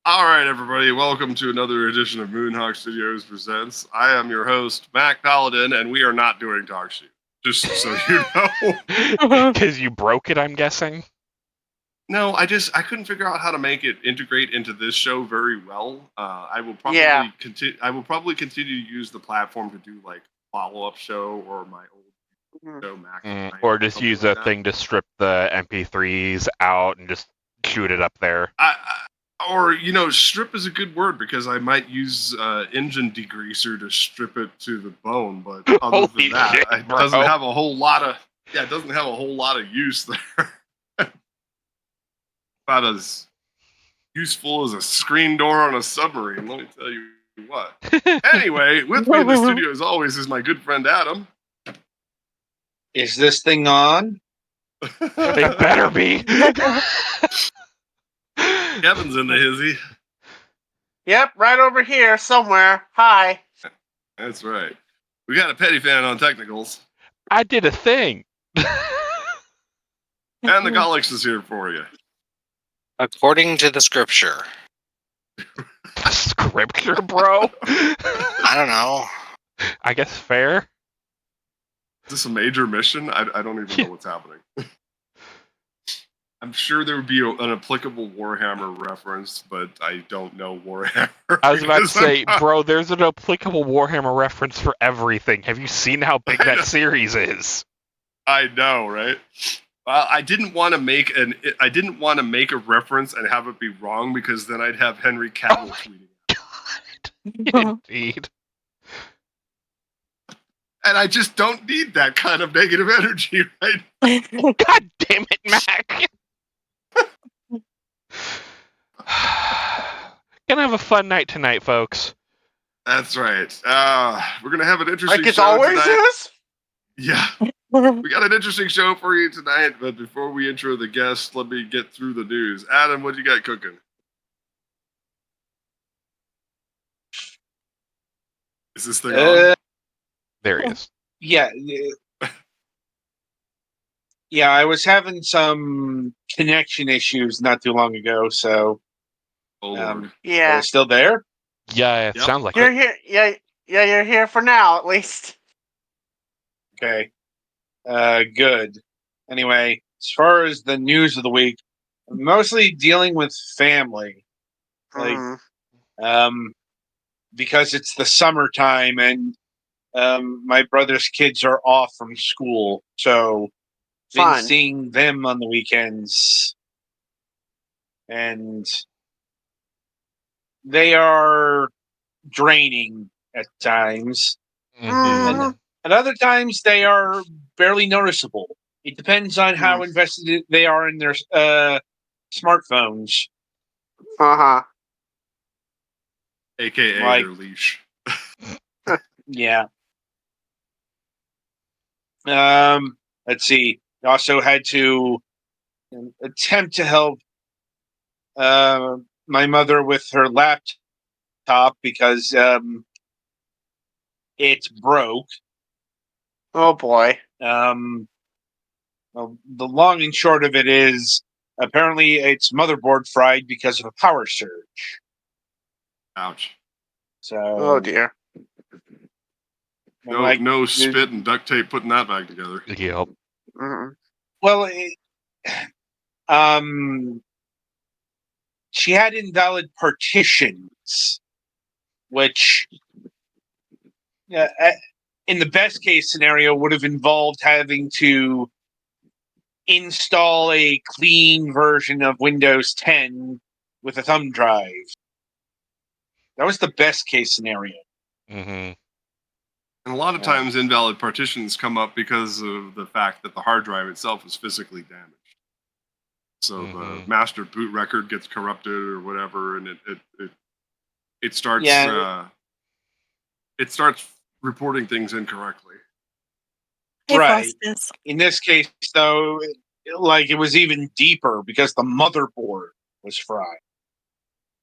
All right, everybody, welcome to another edition of Moonhawk Studios Presents. I am your host, Mac Paladin, and we are not doing talk show, just so you know. Because you broke it, I'm guessing? No, I couldn't figure out how to make it integrate into this show very well. I will probably continue to use the platform to do like follow-up show or my old show, Mac. Or just use a thing to strip the MP3s out and just shoot it up there. Strip is a good word because I might use engine degreaser to strip it to the bone, but other than that, it doesn't have a whole lot of use there. About as useful as a screen door on a submarine, let me tell you what. Anyway, with me in the studio as always is my good friend Adam. Is this thing on? It better be. Kevin's in the hizzy. Yep, right over here somewhere. Hi. That's right. We got a petty fan on technicals. I did a thing. And the Golix is here for you. According to the scripture. Scripture, bro? I don't know. I guess fair. Is this a major mission? I don't even know what's happening. I'm sure there would be an applicable Warhammer reference, but I don't know Warhammer. I was about to say, bro, there's an applicable Warhammer reference for everything. Have you seen how big that series is? I know, right? I didn't want to make a reference and have it be wrong because then I'd have Henry Cavill tweeting. God. Indeed. And I just don't need that kind of negative energy, right? God damn it, Mac! Gonna have a fun night tonight, folks. That's right. We're gonna have an interesting like it show always tonight. Is? Yeah. We got an interesting show for you tonight, but before we intro the guests, let me get through the news. Adam, what you got cooking? Is this thing on? There he is. Yeah. Yeah, I was having some connection issues not too long ago, so... yeah. Still there? Yeah, it sounds like you're here. Yeah, you're here for now, at least. Okay. Good. Anyway, as far as the news of the week, I'm mostly dealing with family. Like, because it's the summertime and my brother's kids are off from school, so been seeing them on the weekends, and they are draining at times, and other times they are barely noticeable. It depends on how invested they are in their smartphones. AKA like, their leash. Yeah. Let's see. Also had to attempt to help my mother with her laptop because it's broke. Oh boy. Well, the long and short of it is apparently its motherboard fried because of a power surge. Ouch. So. Oh dear. No spit and duct tape putting that back together. Yep. Well, she had invalid partitions, which, in the best case scenario, would have involved having to install a clean version of Windows 10 with a thumb drive. That was the best case scenario. Mm-hmm. And a lot of times invalid partitions come up because of the fact that the hard drive itself is physically damaged. So the master boot record gets corrupted or whatever, and it starts it starts reporting things incorrectly. Right. In this case, though, like it was even deeper because the motherboard was fried.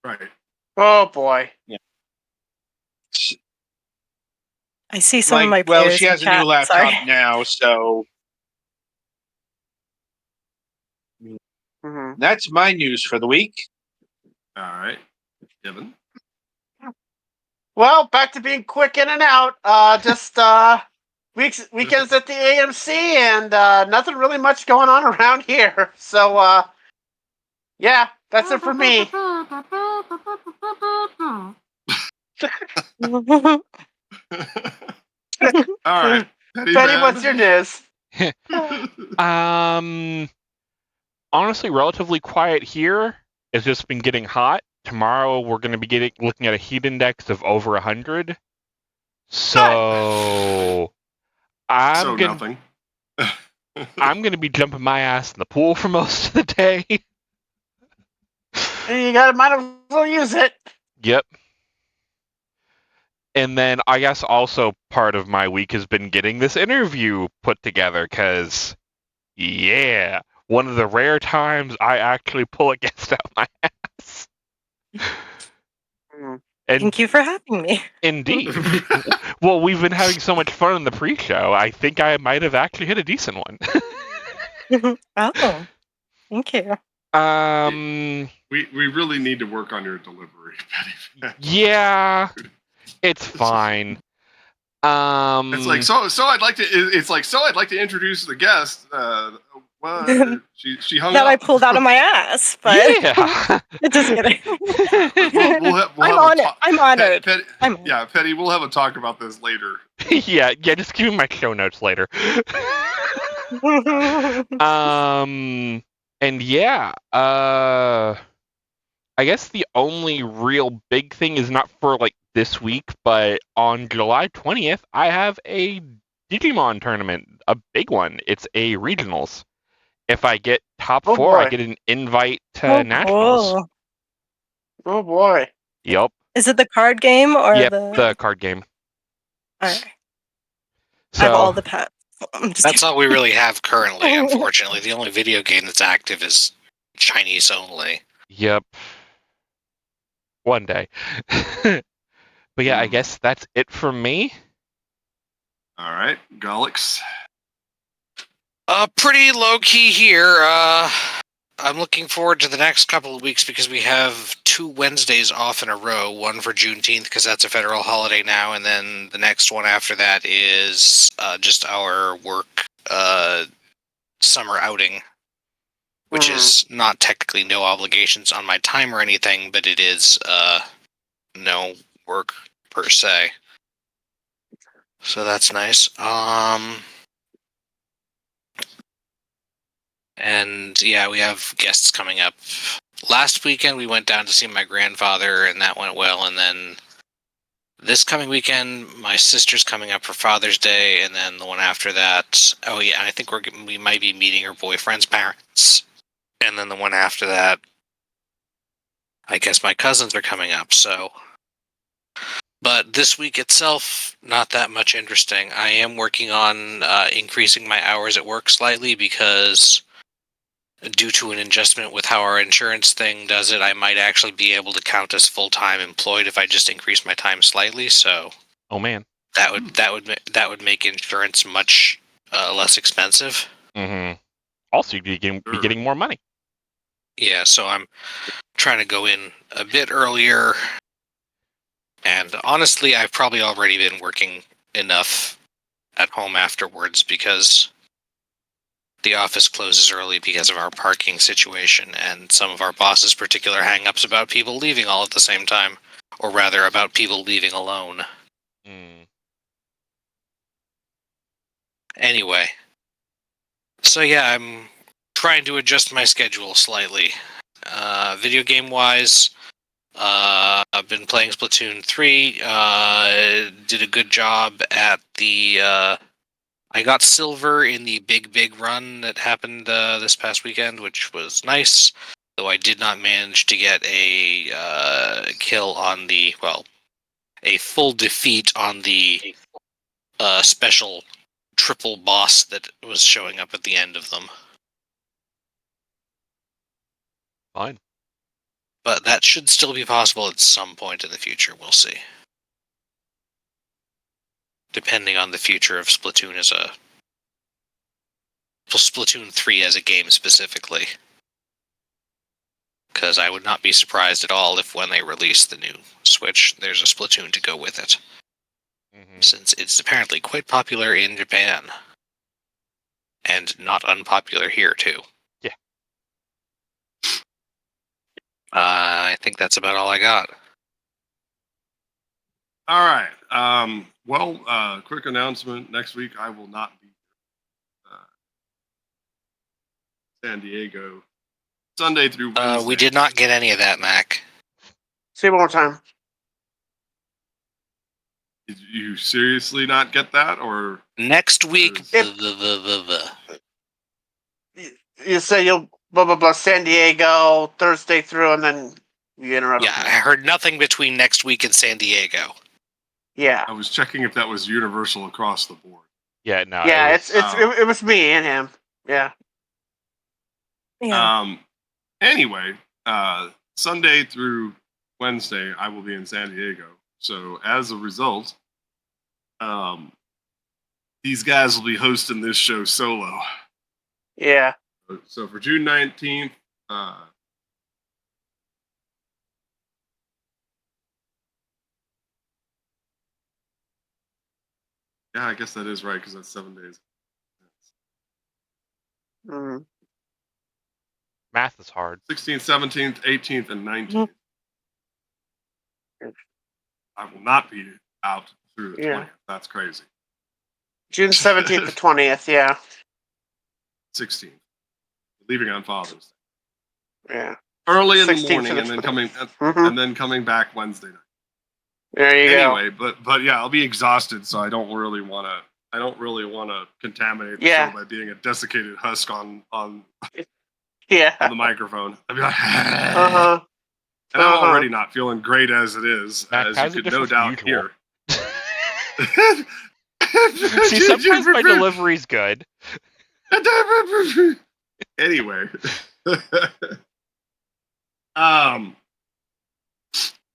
Right. Oh boy. Yeah. I see some of my peers. Well, she has a new laptop now, so that's my news for the week. All right. Kevin? Well, back to being quick in and out. Just weekends at the AMC, and nothing really much going on around here. So, yeah, that's it for me. All right. Betty, what's your news? Honestly, relatively quiet here. It's just been getting hot. Tomorrow we're going to be looking at a heat index of over 100. So Nothing. I'm going to be jumping my ass in the pool for most of the day. You might as well use it. Yep. And then I guess also part of my week has been getting this interview put together because, yeah, one of the rare times I actually pull a guest out my ass. And thank you for having me. Indeed. Well, we've been having so much fun in the pre-show. I think I might have actually hit a decent one. Oh, thank you. We really need to work on your delivery, Betty. Yeah, it's fine. It's like so I'd like to. It's like so I'd like to introduce the guest. Well, she hung That up. I pulled out of my ass, but Yeah. just kidding. We'll I'm on it. I'm honored. Petty, we'll have a talk about this later. yeah. Just give me my show notes later. And yeah, I guess the only real big thing is not for like this week, but on July 20th, I have a Digimon tournament, a big one. It's a regionals. If I get top 4, I get an invite to nationals. Cool. Oh boy. Yep. Is it the card game or the card game? All right. So, I have all the pets. That's all we really have currently, unfortunately. The only video game that's active is Chinese only. Yep. One day. But yeah, I guess that's it from me. All right, Golix. Pretty low key here. I'm looking forward to the next couple of weeks because we have 2 Wednesdays off in a row. One for Juneteenth because that's a federal holiday now, and then the next one after that is just our work summer outing, which is not technically no obligations on my time or anything, but it is no work per se. So that's nice. And yeah, we have guests coming up. Last weekend we went down to see my grandfather, and that went well. And then this coming weekend, my sister's coming up for Father's Day, and then the one after that, oh yeah, I think we might be meeting her boyfriend's parents. And then the one after that, I guess my cousins are coming up. So, but this week itself, not that much interesting. I am working on increasing my hours at work slightly because, due to an adjustment with how our insurance thing does it, I might actually be able to count as full-time employed if I just increase my time slightly. So, oh man, that would make insurance much less expensive. Mm-hmm. Also, you'd be getting more money. Yeah, so I'm trying to go in a bit earlier. And honestly, I've probably already been working enough at home afterwards because the office closes early because of our parking situation and some of our boss's particular hang-ups about people leaving all at the same time, or rather about people leaving alone. Anyway, so yeah, I'm trying to adjust my schedule slightly. Video game-wise, I've been playing Splatoon 3, did a good job at the... I got silver in the big run that happened this past weekend, which was nice, though I did not manage to get a kill on the, well, a full defeat on the special triple boss that was showing up at the end of them. Fine. But that should still be possible at some point in the future, we'll see. Depending on the future of Splatoon as a... Splatoon 3 as a game specifically. because I would not be surprised at all if when they release the new Switch, there's a Splatoon to go with it, since it's apparently quite popular in Japan. And not unpopular here, too. Yeah. I think that's about all I got. All right. Quick announcement. Next week, I will not be San Diego. Sunday through Wednesday. We did not get any of that, Mac. Say it one more time. Did you seriously not get that, or Next week, You say you'll blah blah blah San Diego Thursday through, and then you interrupt. yeah, I heard nothing between next week and San Diego. Yeah. I was checking if that was universal across the board. Yeah, no. Yeah, it it was me and him. Yeah. Yeah. Anyway, Sunday through Wednesday, I will be in San Diego. So as a result, these guys will be hosting this show solo. Yeah. So for June 19th, yeah, I guess that is right because that's 7 days. Mm. math is hard. 16th, 17th, 18th, and 19th. Mm-hmm. I will not be out through the Yeah. 20th. That's crazy. June 17th to 20th. Yeah. 16th. Leaving on Father's Day. Yeah. Early in the 16th morning to and then 20th. coming back Wednesday night. There you go. Anyway, but yeah, I'll be exhausted, so I don't really want to contaminate the show by being a desiccated husk on Yeah. the microphone. I'd be like, Uh-huh. and I'm already not feeling great as it is, Mac, as how's you it could no different from doubt usual? hear. See, sometimes my delivery's good. Anyway,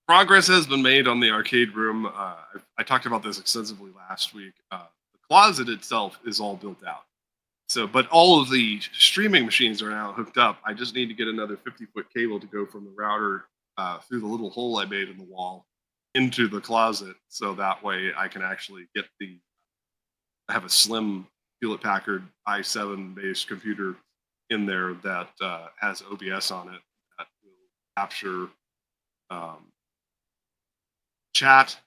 progress has been made on the arcade room. I talked about this extensively last week. The closet itself is all built out. So, but all of the streaming machines are now hooked up. I just need to get another 50-foot cable to go from the router through the little hole I made in the wall into the closet, so that way I can actually get I have a slim Hewlett-Packard i7 based computer in there that has OBS on it that will capture chat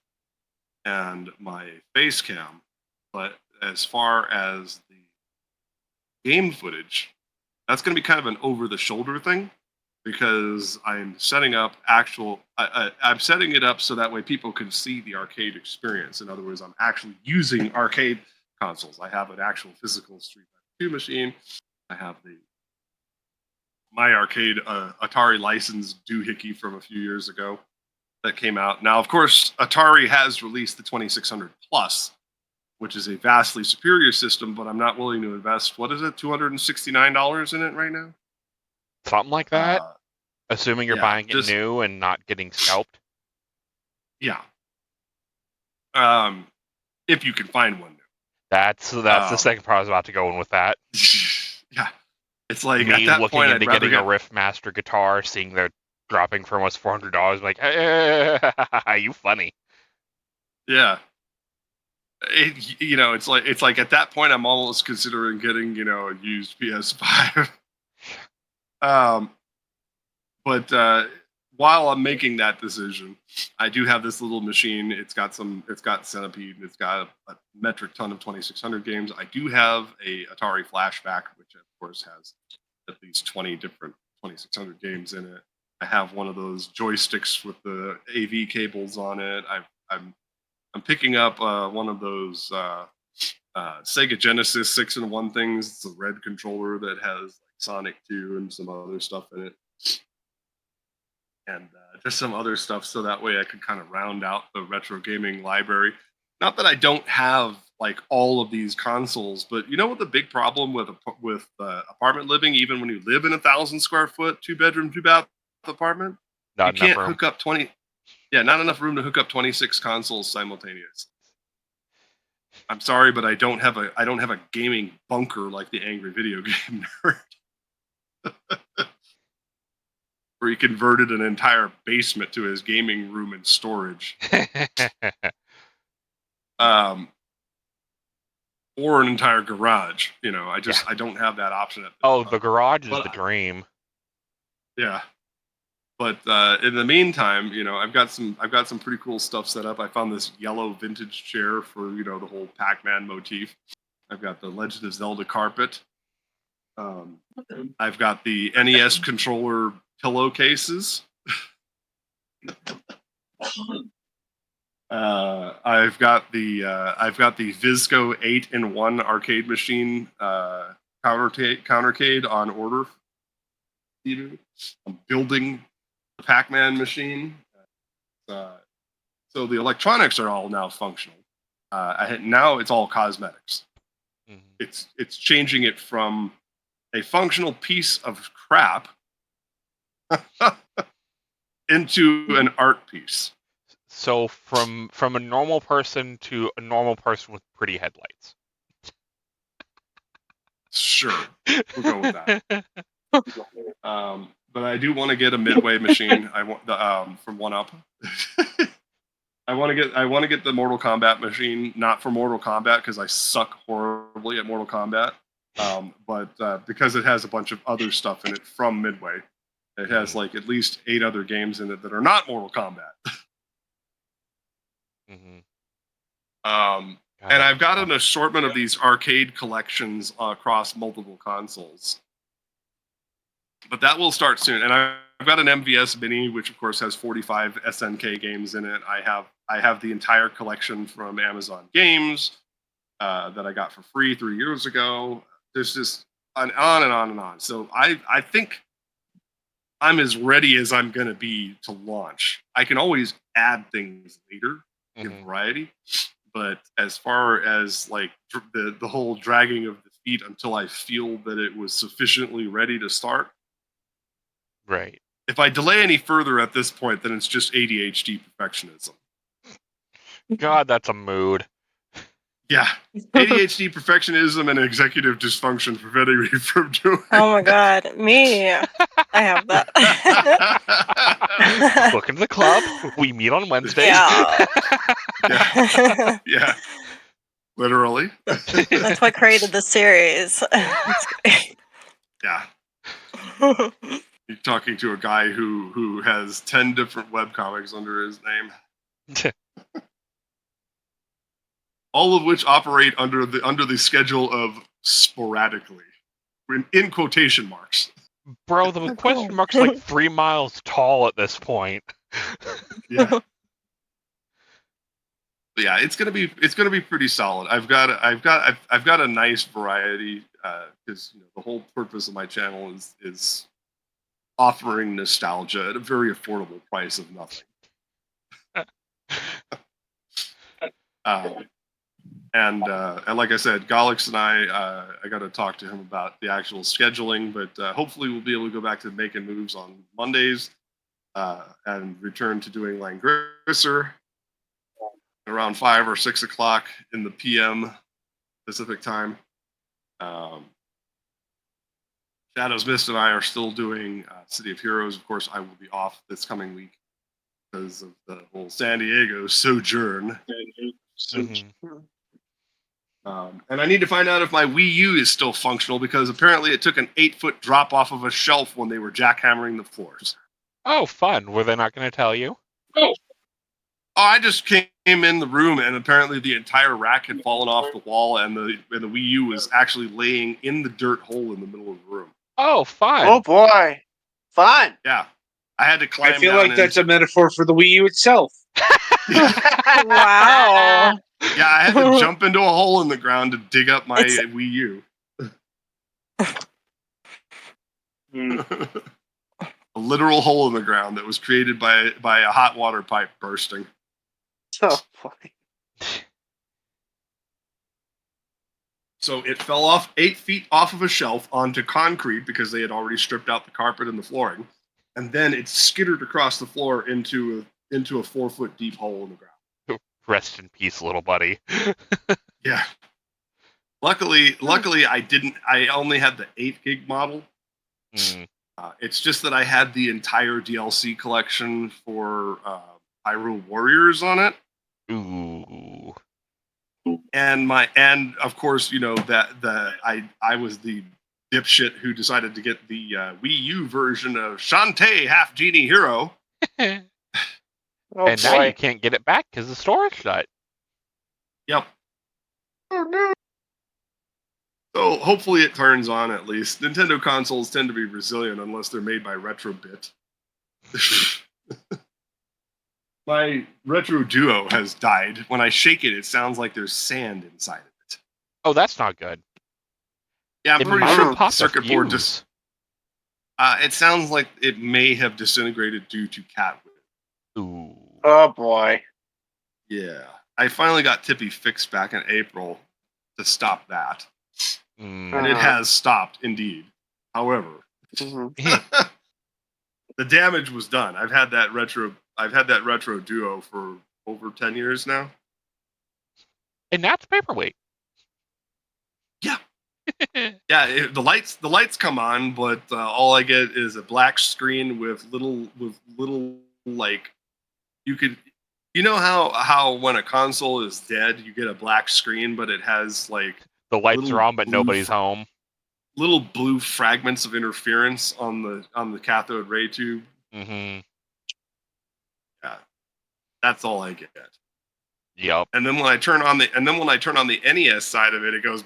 and my face cam. But as far as the game footage, that's going to be kind of an over-the-shoulder thing, because I'm setting up I'm setting it up so that way people can see the arcade experience. In other words, I'm actually using arcade consoles. I have an actual physical Street Fighter 2 machine. I have my arcade Atari licensed doohickey from a few years ago that came out. Now, of course, Atari has released the 2600 Plus, which is a vastly superior system, but I'm not willing to invest, what is it, $269 in it right now? Something like that. Assuming you're buying it new and not getting scalped. Yeah. If you can find one new. That's the second part I was about to go in with that. Yeah. It's like me at that looking point, into getting a Riff Master guitar, seeing they're dropping for almost $400, like, hey, you funny. Yeah. It's like at that point, I'm almost considering getting, a used PS5. But while I'm making that decision, I do have this little machine. It's got Centipede, and it's got a metric ton of 2600 games. I do have a Atari Flashback, which of course has at least 20 different 2600 games in it. I have one of those joysticks with the AV cables on it. I'm picking up one of those Sega Genesis 6-in-1 things. It's a red controller that has Sonic 2 and some other stuff in it. And just some other stuff, so that way I could kind of round out the retro gaming library. Not that I don't have like all of these consoles, but you know what the big problem with apartment living, even when you live in a 1,000 square foot 2-bedroom 2-bath apartment, you can't hook up 20. Yeah, not enough room to hook up 26 consoles simultaneously. I'm sorry, but I don't have a gaming bunker like the Angry Video Game Nerd. where he converted an entire basement to his gaming room and storage. Or an entire garage. I don't have that option at this time. the garage is But the dream. Yeah. But in the meantime, I've got some pretty cool stuff set up. I found this yellow vintage chair for the whole Pac-Man motif. I've got the Legend of Zelda carpet. I've got the NES controller pillowcases. I've got the Visco 8-in-1 arcade machine countercade on order. I'm building the Pac-Man machine. So the electronics are all now functional. Now it's all cosmetics. Mm-hmm. It's changing it from a functional piece of crap into an art piece. So from a normal person to a normal person with pretty headlights. Sure, we'll go with that. But I do want to get a Midway machine. I want the from 1UP. I want to get the Mortal Kombat machine, not for Mortal Kombat because I suck horribly at Mortal Kombat, but because it has a bunch of other stuff in it from Midway. It has like at least 8 other games in it that are not Mortal Kombat. And I've got an assortment of these arcade collections across multiple consoles. But that will start soon. And I've got an MVS Mini, which of course has 45 SNK games in it. I have the entire collection from Amazon Games that I got for free 3 years ago. There's just on and on and on. So I think I'm as ready as I'm going to be to launch. I can always add things later in variety. But as far as like the whole dragging of the feet until I feel that it was sufficiently ready to start. Right. If I delay any further at this point, then it's just ADHD perfectionism. God, that's a mood. Yeah. ADHD perfectionism and executive dysfunction preventing me from doing Oh my God, me. I have that. Welcome to the club. We meet on Wednesdays. Yeah. Yeah. Literally. That's what created the series. Yeah. You're talking to a guy who has 10 different webcomics under his name. All of which operate under the schedule of sporadically. In quotation marks. Bro, the question mark's like 3 miles tall at this point. Yeah. Yeah, it's gonna be pretty solid. I've got a nice variety because the whole purpose of my channel is offering nostalgia at a very affordable price of nothing. And like I said, Golix and I got to talk to him about the actual scheduling, but hopefully we'll be able to go back to making moves on Mondays and return to doing Langrisser around 5 or 6 o'clock in the PM Pacific time. Shadows Mist and I are still doing City of Heroes. Of course, I will be off this coming week because of the whole San Diego sojourn. And I need to find out if my Wii U is still functional because apparently it took an 8-foot drop off of a shelf when they were jackhammering the floors. Oh, fun. Were they not going to tell you? Oh, I just came in the room and apparently the entire rack had fallen off the wall and the Wii U was actually laying in the dirt hole in the middle of the room. Oh, fun. Oh boy, fun. Yeah, I had to climb. I feel like that's a metaphor for the Wii U itself. Wow. Yeah, I had to jump into a hole in the ground to dig up my Wii U. A literal hole in the ground that was created by a hot water pipe bursting. So funny. So it fell off 8 feet off of a shelf onto concrete because they had already stripped out the carpet and the flooring, and then it skittered across the floor into a 4-foot deep hole in the ground. Rest in peace, little buddy. Yeah. Luckily, I only had the 8 gig model. It's just that I had the entire DLC collection for Hyrule Warriors on it. Ooh. And of course, I was the dipshit who decided to get the Wii U version of Shantae Half Genie Hero. And Oh now you boy. can't get it back because the store is shut. Yep. Oh no. So hopefully it turns on at least. Nintendo consoles tend to be resilient unless they're made by Retrobit. My Retro Duo has died. When I shake it, it sounds like there's sand inside of it. Oh, that's not good. Yeah, I'm It pretty might sure have the popped a circuit board fuse. just. It sounds like it may have disintegrated due to cat wind. Ooh. Oh boy. Yeah. I finally got Tippy fixed back in April to stop that. And it has stopped, indeed. However, Mhm. the damage was done. I've had that retro Duo for over 10 years now. And that's paperweight. Yeah. Yeah, the lights come on, but all I get is a black screen with little like you know how when a console is dead, you get a black screen, but it has like The lights little are on, but blue nobody's home. little blue fragments of interference on the cathode ray tube. Mm-hmm. Yeah, that's all I get. Yep. And then when I turn on the NES side of it, it goes.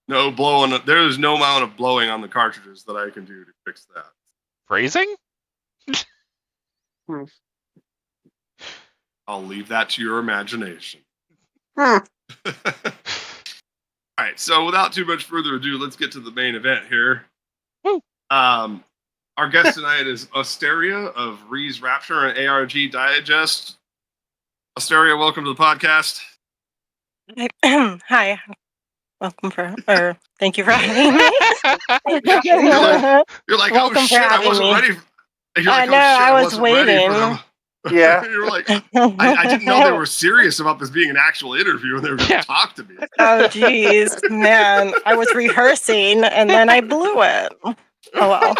No blowing. There is no amount of blowing on the cartridges that I can do to fix that. Phrasing? I'll leave that to your imagination. Hmm. All right, so without too much further ado, let's get to the main event here. Woo. Our guest tonight is Austeria of Rhee's Rapture and ARG Digest. Austeria, welcome to the podcast. Hi. Thank you for having me. You're like, Welcome oh for shit, I having wasn't me. ready. You're like, I know, oh shit, I was wasn't ready for waiting. them. Yeah. You're like, I didn't know they were serious about this being an actual interview and they were going to talk to me. Oh, geez, man. I was rehearsing and then I blew it. Oh, well.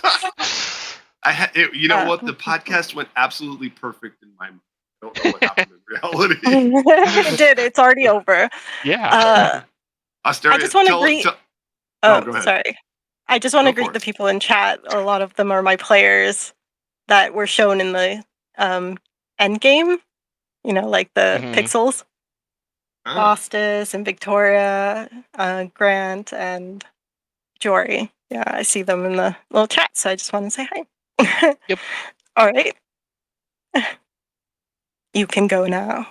You know what? The podcast went absolutely perfect in my mind. I don't know what happened in reality. It did. It's already over. Yeah. Austeria, I just want to greet. go ahead. Sorry. I just want to Go for greet the it. people in chat. A lot of them are my players that were shown in the end game. You know, like the Mhm. pixels. Ah, Bostis and Victoria, Grant and Jory. Yeah, I see them in the little chat, so I just want to say hi. Yep. All right. You can go now.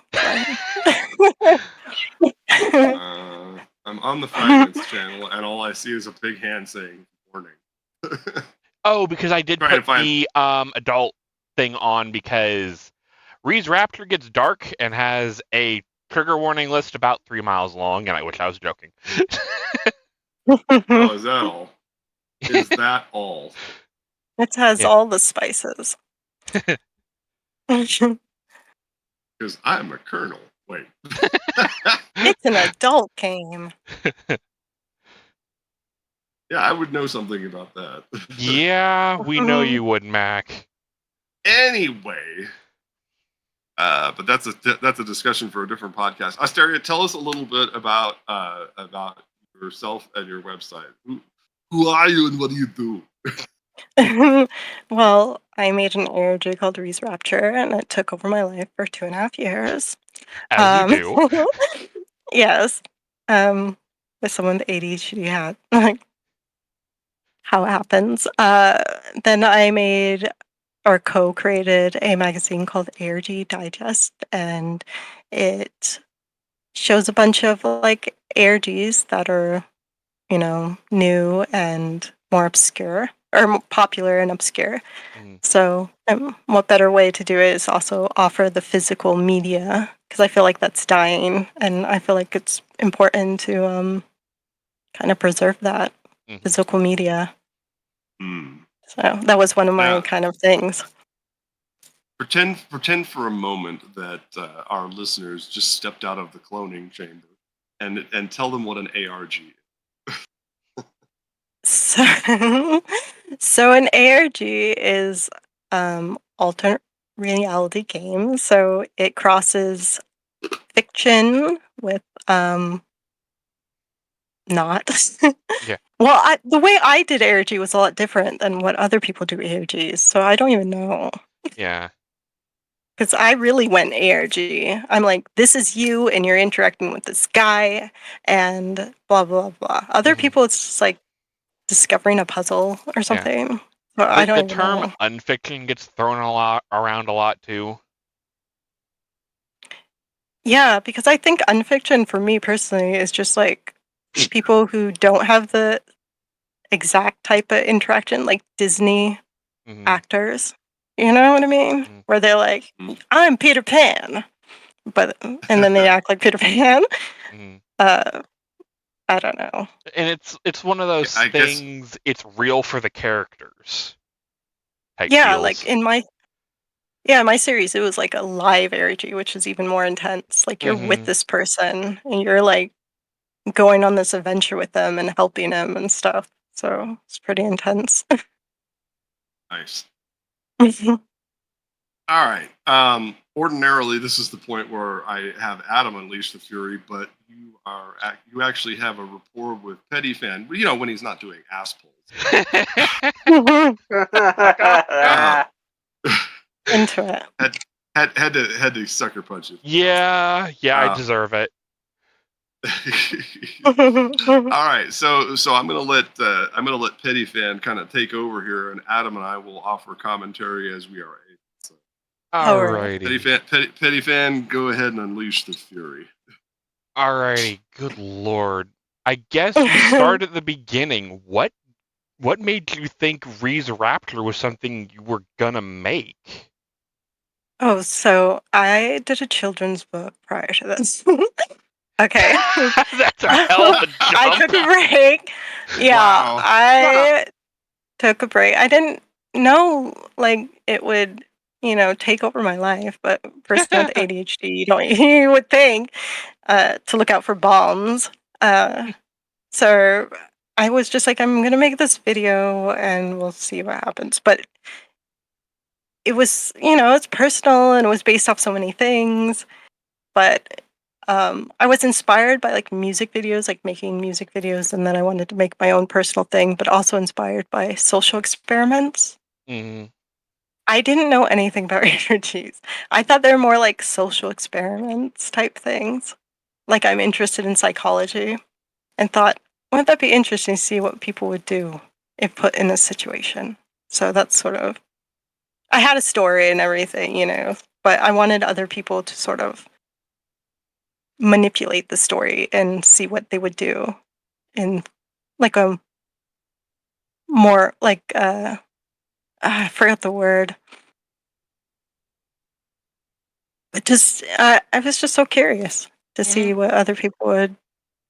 I'm on the Fragments channel, and all I see is a big hand saying "warning." Oh, because I did Trying to put find- the adult thing on because Rhee's Rapture gets dark and has a trigger warning list about 3 miles long, and I wish I was joking. Oh, is that all? Is that all? It has Yeah. all the spices. It's Because I'm a colonel. Wait. an adult game. Yeah, I would know something about that. Yeah, we know you would, Mac. Anyway, but that's a discussion for a different podcast. Austeria, tell us a little bit about yourself and your website. Who are you and what do you do? Well, I made an ARG called Rhee's Rapture, and it took over my life for 2.5 years. As you do. Yes. With someone with ADHD hat. How it happens. Then I made or co-created a magazine called ARG Digest, and it shows a bunch of like ARGs that are, new and more obscure or popular and obscure. Mhm. So, what better way to do it is also offer the physical media because I feel like that's dying, and I feel like it's important to kind of preserve that Mhm. physical media. Hmm. So that was one of my Yeah. kind of things. Pretend for a moment that our listeners just stepped out of the cloning chamber and tell them what an ARG is. So, so an ARG is alternate reality game. So it crosses fiction with not. Yeah. Well, the way I did ARG was a lot different than what other people do ARGs. So I don't even know. Yeah. Because I really went ARG. I'm like, this is you, and you're interacting with this guy, and blah, blah, blah. Other Mhm. people, it's just like discovering a puzzle or something. But I don't The even term know. unfiction gets thrown around a lot too. Yeah, because I think unfiction for me personally is just like people who don't have the exact type of interaction, like Disney Mhm. actors. You know what I mean? Mhm. Where they're like, I'm Peter Pan, and then they act like Peter Pan. Mhm. I don't know. And it's one of those I guess- things. It's real for the characters. Type Yeah, deals. like in my series, it was like a live ARG, which is even more intense. Like you're with Mhm. this person and you're like going on this adventure with them and helping them and stuff. So it's pretty intense. Nice. All right. Ordinarily, this is the point where I have Adam unleash the fury, but you actually have a rapport with Petty Fan. You know, when he's not doing ass pulls. Into it. Had to sucker punch it. Yeah, I deserve it. All right, so I'm gonna let Petty Fan kind of take over here, and Adam and I will offer commentary as we are able. So, Alrighty. Petty Fan, go ahead and unleash the fury. Alrighty. Good lord. I guess we start at the beginning. What made you think Rhee's Rapture was something you were gonna make? Oh, so I did a children's book prior to this. Okay. That's a hell of a jump. I took a break. Yeah, Wow. I took a break. I didn't know like it would, take over my life, but person with ADHD, you would think to look out for bombs. So I was just like, I'm gonna make this video and we'll see what happens. But it was, it's personal and it was based off so many things. But I was inspired by like music videos, like making music videos, and then I wanted to make my own personal thing, but also inspired by social experiments. Mhm. I didn't know anything about ARGs. I thought they were more like social experiments type things. Like I'm interested in psychology and thought, wouldn't that be interesting to see what people would do if put in this situation? So that's sort of, I had a story and everything, but I wanted other people to sort of manipulate the story and see what they would do in like a more like I forgot the word, but just I was just so curious to see what other people would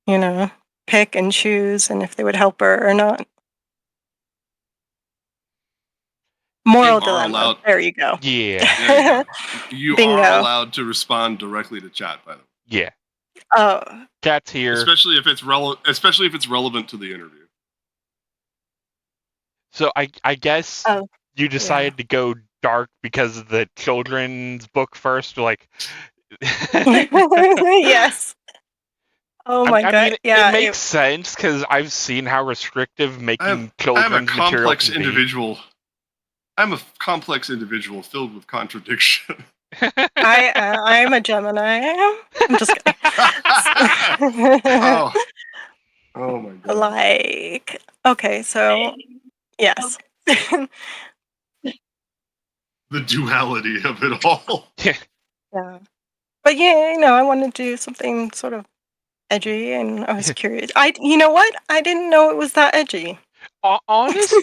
you know pick and choose and if they would help her or not. Moral dilemma. There you go. Yeah. There you go. You Bingo. are allowed to respond directly to chat, by the way. Yeah. Oh, Chat's here. Especially if it's relevant to the interview. So I guess Oh, you decided to go dark because of the children's book first, like. yes. Oh my I god. mean, Yeah. it makes sense because I've seen how restrictive making I'm a children's material complex can be. individual. I'm a complex individual filled with contradiction. I'm a Gemini. I'm just kidding. Oh. Oh my god. Like, okay, so yes. The duality of it all. Yeah. But yeah, I wanted to do something sort of edgy and I was curious. You know what? I didn't know it was that edgy. Honestly,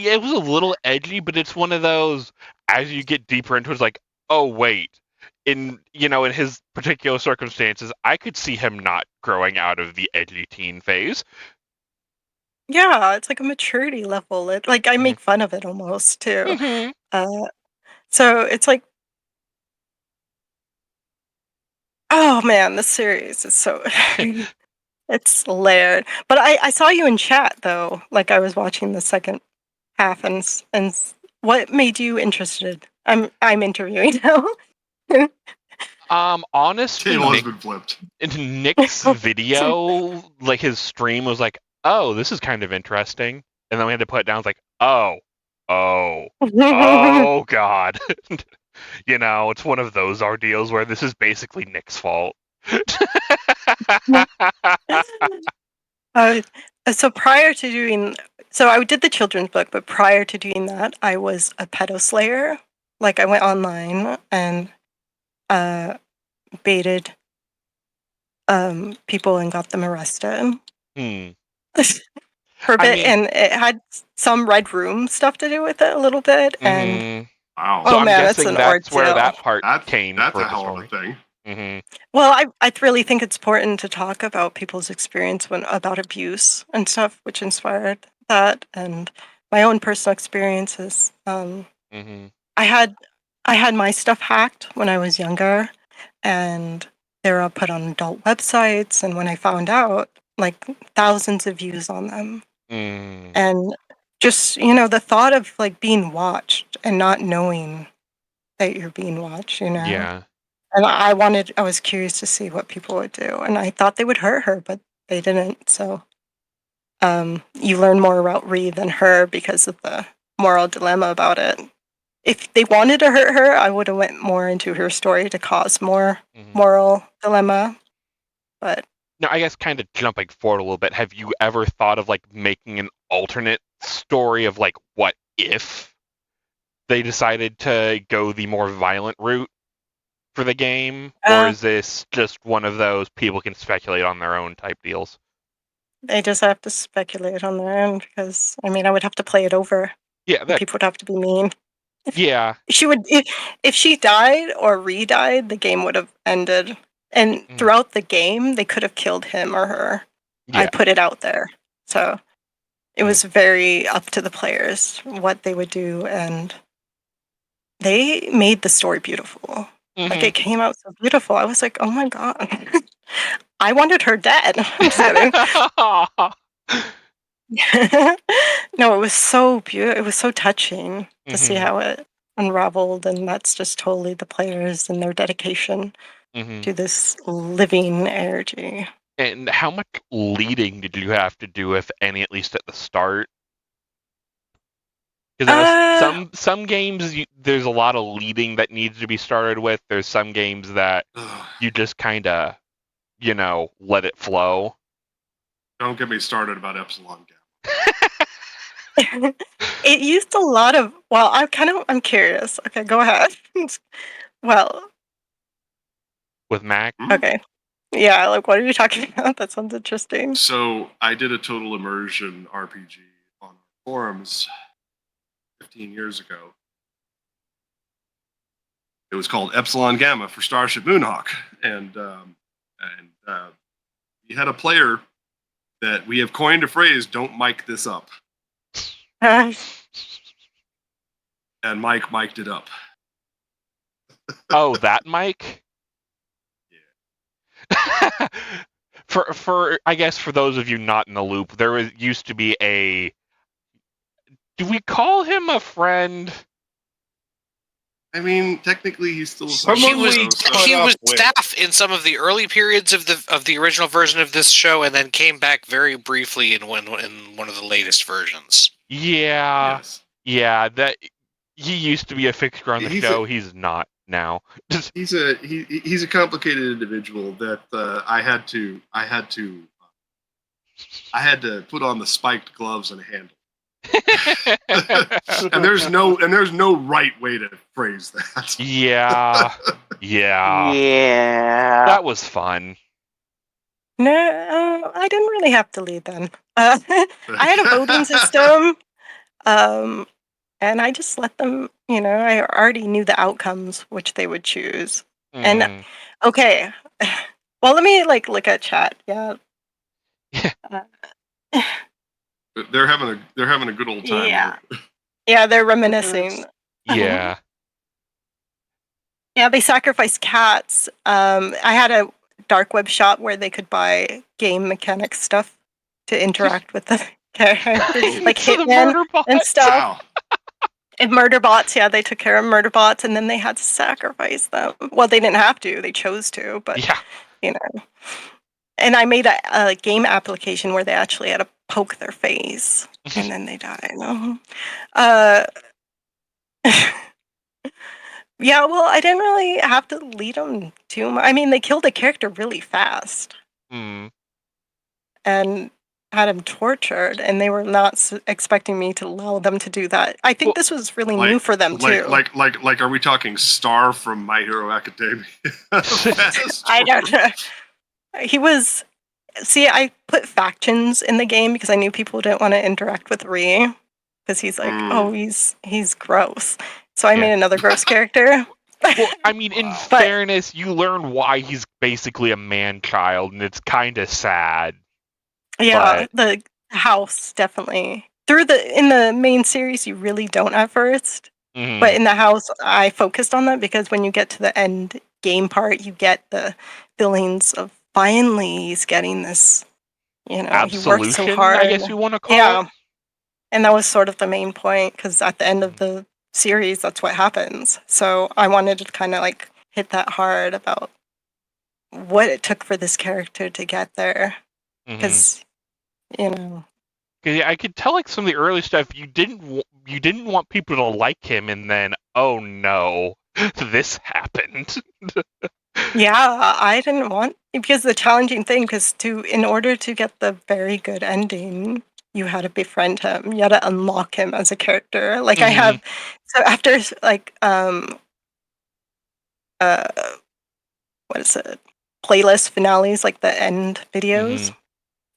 it was a little edgy, but it's one of those, as you get deeper into it, it's like, oh, wait. In his particular circumstances, I could see him not growing out of the edgy teen phase. Yeah, it's like a maturity level. Like I make fun of it almost too. So it's like, oh man, this series is so It's layered. But I saw you in chat though. Like I was watching the second half, and what made you interested? I'm interviewing now. Honestly, Table has been flipped. Nick's video, like his stream was like, oh, this is kind of interesting. And then we had to put it down. It's like, oh God. It's one of those ordeals where this is basically Nick's fault. So I did the children's book, but prior to doing that, I was a pedo slayer. Like I went online and baited people and got them arrested for a bit, and it had some Red Room stuff to do with it a little bit. And wow. So oh I'm man, it's guessing an that's where ordeal. that part came That's for a the hell of story. a thing. Well, I really think it's important to talk about people's experience about abuse and stuff, which inspired that, and my own personal experiences. I had my stuff hacked when I was younger, and they were all put on adult websites. And when I found out, like thousands of views on them, and just the thought of like being watched and not knowing that you're being watched, Yeah. And I was curious to see what people would do, and I thought they would hurt her, but they didn't. So, you learn more about Rhee than her because of the moral dilemma about it. If they wanted to hurt her, I would have went more into her story to cause more moral dilemma. But now, I guess kind of jumping forward a little bit, have you ever thought of like making an alternate story of like what if they decided to go the more violent route for the game, or is this just one of those people can speculate on their own type deals? They just have to speculate on their own because I would have to play it over. Yeah, people would have to be mean. Yeah. If she died or re-died, the game would have ended. And throughout the game, they could have killed him or her. Yeah. I put it out there. So it was very up to the players what they would do, and they made the story beautiful. Like it came out so beautiful. I was like, oh my god. I wanted her dead. I'm just kidding. No, it was so beautiful. It was so touching to see how it unraveled, and that's just totally the players and their dedication to this living ARG. And how much leading did you have to do, if any, at least at the start? Because some games there's a lot of leading that needs to be started with. There's some games that you just kind of, let it flow. Don't get me started about Epsilon Gamma. It used a lot of. Well, I'm curious. Okay, go ahead. Well, with Mac. Okay, yeah. Like, what are you talking about? That sounds interesting. So I did a total immersion RPG on forums 15 years ago. It was called Epsilon Gamma for Starship Moonhawk, and we had a player that we have coined a phrase, "Don't mic this up," and Mike mic'd it up. Oh, that Mike? Yeah. for I guess for those of you not in the loop, there used to be a. Do we call him a friend? I mean, technically, he's still. He was staff in some of the early periods of the original version of this show, and then came back very briefly in one of the latest versions. Yeah, yeah. That he used to be a fixture on the show. He's not now. He's a complicated individual that I had to put on the spiked gloves and handle. and there's no right way to phrase that. Yeah. That was fun. No, I didn't really have to lead then. I had a voting system, and I just let them. I already knew the outcomes which they would choose. And okay, well, let me look at chat. Yeah. They're having a good old time. Yeah. Yeah, they're reminiscing. Yeah. Yeah, they sacrificed cats. I had dark web shop where they could buy game mechanic stuff to interact with the characters, like So the Hitman murder bot. and stuff. Wow. And murder bots, yeah, they took care of murder bots, and then they had to sacrifice them. Well, they didn't have to; they chose to, but Yeah. you know. And I made a game application where they actually had to poke their face, and then they died. Uh, yeah, well, I didn't really have to lead them too much. I mean, they killed a character really fast Mm. and had him tortured, and they were not expecting me to allow them to do that. I think Well, this was really new for them too. Like, are we talking Star from My Hero Academia? I don't know. He was. See, I put factions in the game because I knew people didn't want to interact with Rhee because he's like, oh, he's gross. So I Yeah. made another gross character. Well, I mean, in Wow. fairness, you learn why he's basically a man-child, and it's kind of sad. Yeah, the house definitely. In the main series, you really don't at first, Mhm. but in the house, I focused on that because when you get to the end game part, you get the feelings of finally he's getting this. He worked so Absolution, hard. I guess you want to call Yeah, it. and that was sort of the main point because at the end of the series, that's what happens. So I wanted to kind of like hit that hard about what it took for this character to get there Mhm. because you know. 'Cause I could tell, like, some of the early stuff, you didn't want people to like him, and then, oh no, this happened. Yeah, I didn't want because the challenging thing because in order to get the very good ending, you had to befriend him. You had to unlock him as a character. Like I have so after like uh what is it? Playlist finales, like the end videos,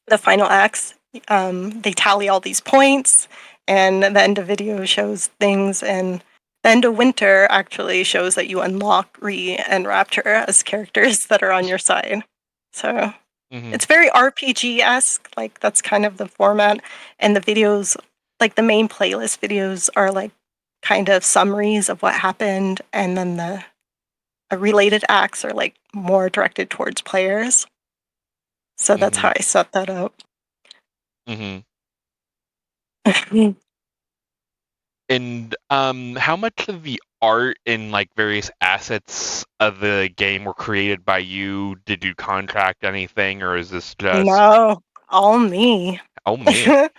the final acts, they tally all these points and the end of video shows things and the end of winter actually shows that you unlock Rhee and Rapture as characters that are on your side. So it's very RPG-esque, like that's kind of the format. And the videos, like the main playlist videos are like kind of summaries of what happened and then the related acts are like more directed towards players. So that's how I set that up. Mhm. And how much of the art and like various assets of the game were created by you? Did you contract anything, or is this just No, all me. oh man?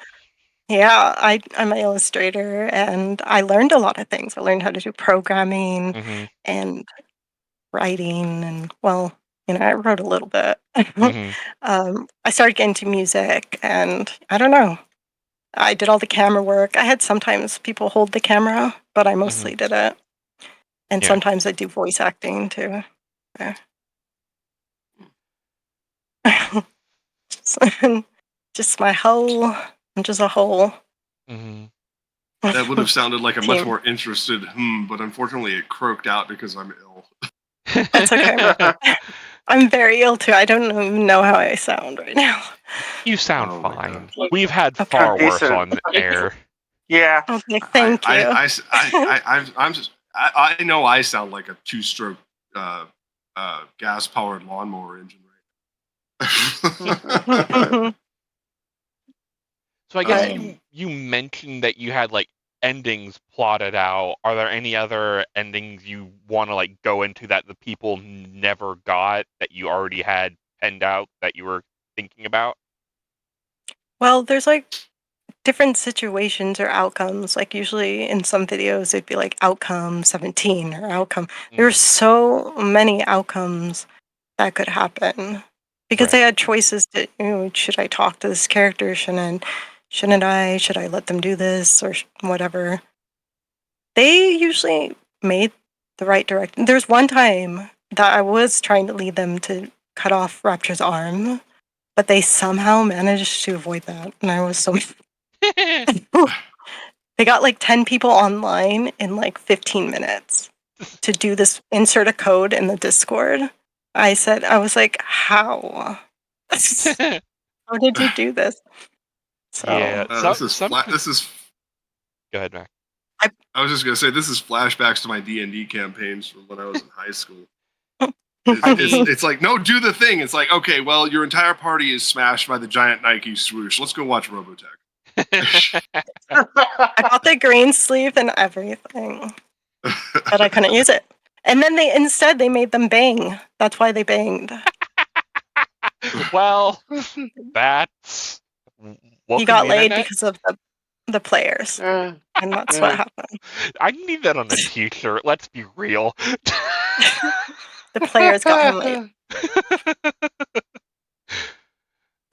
Yeah, I'm an illustrator and I learned a lot of things. I learned how to do programming Mm-hmm. and writing and well, I wrote a little bit. Mm-hmm. I started getting into music and I don't know. I did all the camera work. I had sometimes people hold the camera, but I mostly did it. And Yeah. sometimes I do voice acting too. Yeah. Just my whole, I'm just a whole. Mm-hmm. That would have sounded like a much Team. more interested but unfortunately it croaked out because I'm ill. That's okay. I'm very ill too. I don't even know how I sound right now. You sound Oh my fine. God. We've had Okay. far worse Decent. on air. Yeah. Okay, thank you. I know I sound like a two-stroke gas-powered lawnmower engine right. So I guess Right. you mentioned that you had like endings plotted out. Are there any other endings you want to like go into that the people never got that you already had penned out that you were thinking about? Well, there's like different situations or outcomes. Like usually in some videos, it'd be like outcome 17 or outcome. There's so many outcomes that could happen because they Right. had choices to, should I talk to this character? Shouldn't I? Should I let them do this or whatever? They usually made the right direction. There's one time that I was trying to lead them to cut off Rapture's arm, but they somehow managed to avoid that, and I was so. They got like 10 people online in like 15 minutes to do this. Insert a code in the Discord. I was like, how? How did you do this? So Yeah. This is this is. Go ahead, Mac. I was just gonna say this is flashbacks to my D&D campaigns from when I was in high school. It's like, no, do the thing. It's like, okay, well, your entire party is smashed by the giant Nike swoosh. Let's go watch Robotech. I bought the green sleeve and everything, but I couldn't use it. And then instead they made them bang. That's why they banged. Well, that's He got laid because of the players, and that's what happened. I need that on a T-shirt. Let's be real. The players got him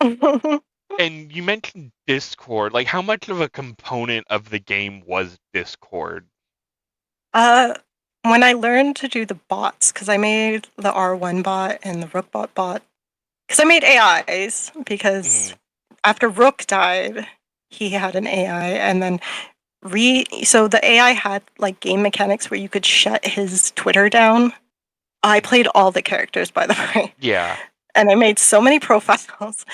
laid. And you mentioned Discord. Like, how much of a component of the game was Discord? When I learned to do the bots, because I made the R1 bot and the Rookbot bot, because I made AIs, because after Rook died, he had an AI, and then Rhee, so the AI had like game mechanics where you could shut his Twitter down. I played all the characters, by the way. Yeah. And I made so many profiles.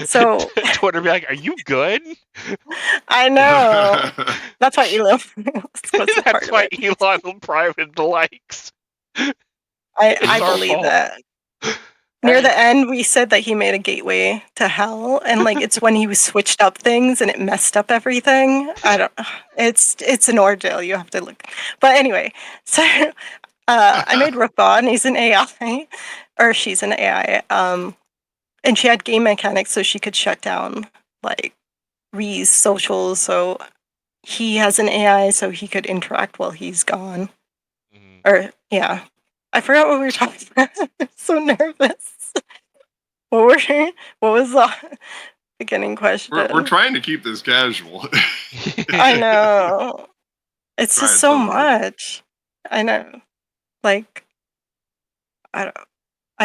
So Twitter be like, "Are you good?" I know. That's why Elon. That's why Elon private likes. I believe that. Near the end, we said that he made a gateway to hell, and like it's when he switched up things and it messed up everything. I don't. It's an ordeal. You have to look. But anyway, so I made Rookbot, and he's an AI, or she's an AI. And she had game mechanics, so she could shut down like Rhee's socials. So he has an AI, so he could interact while he's gone. Or yeah. I forgot what we were talking about. I'm so nervous. What was the beginning question? We're trying to keep this casual. I know. It's just so much. I know. Like, I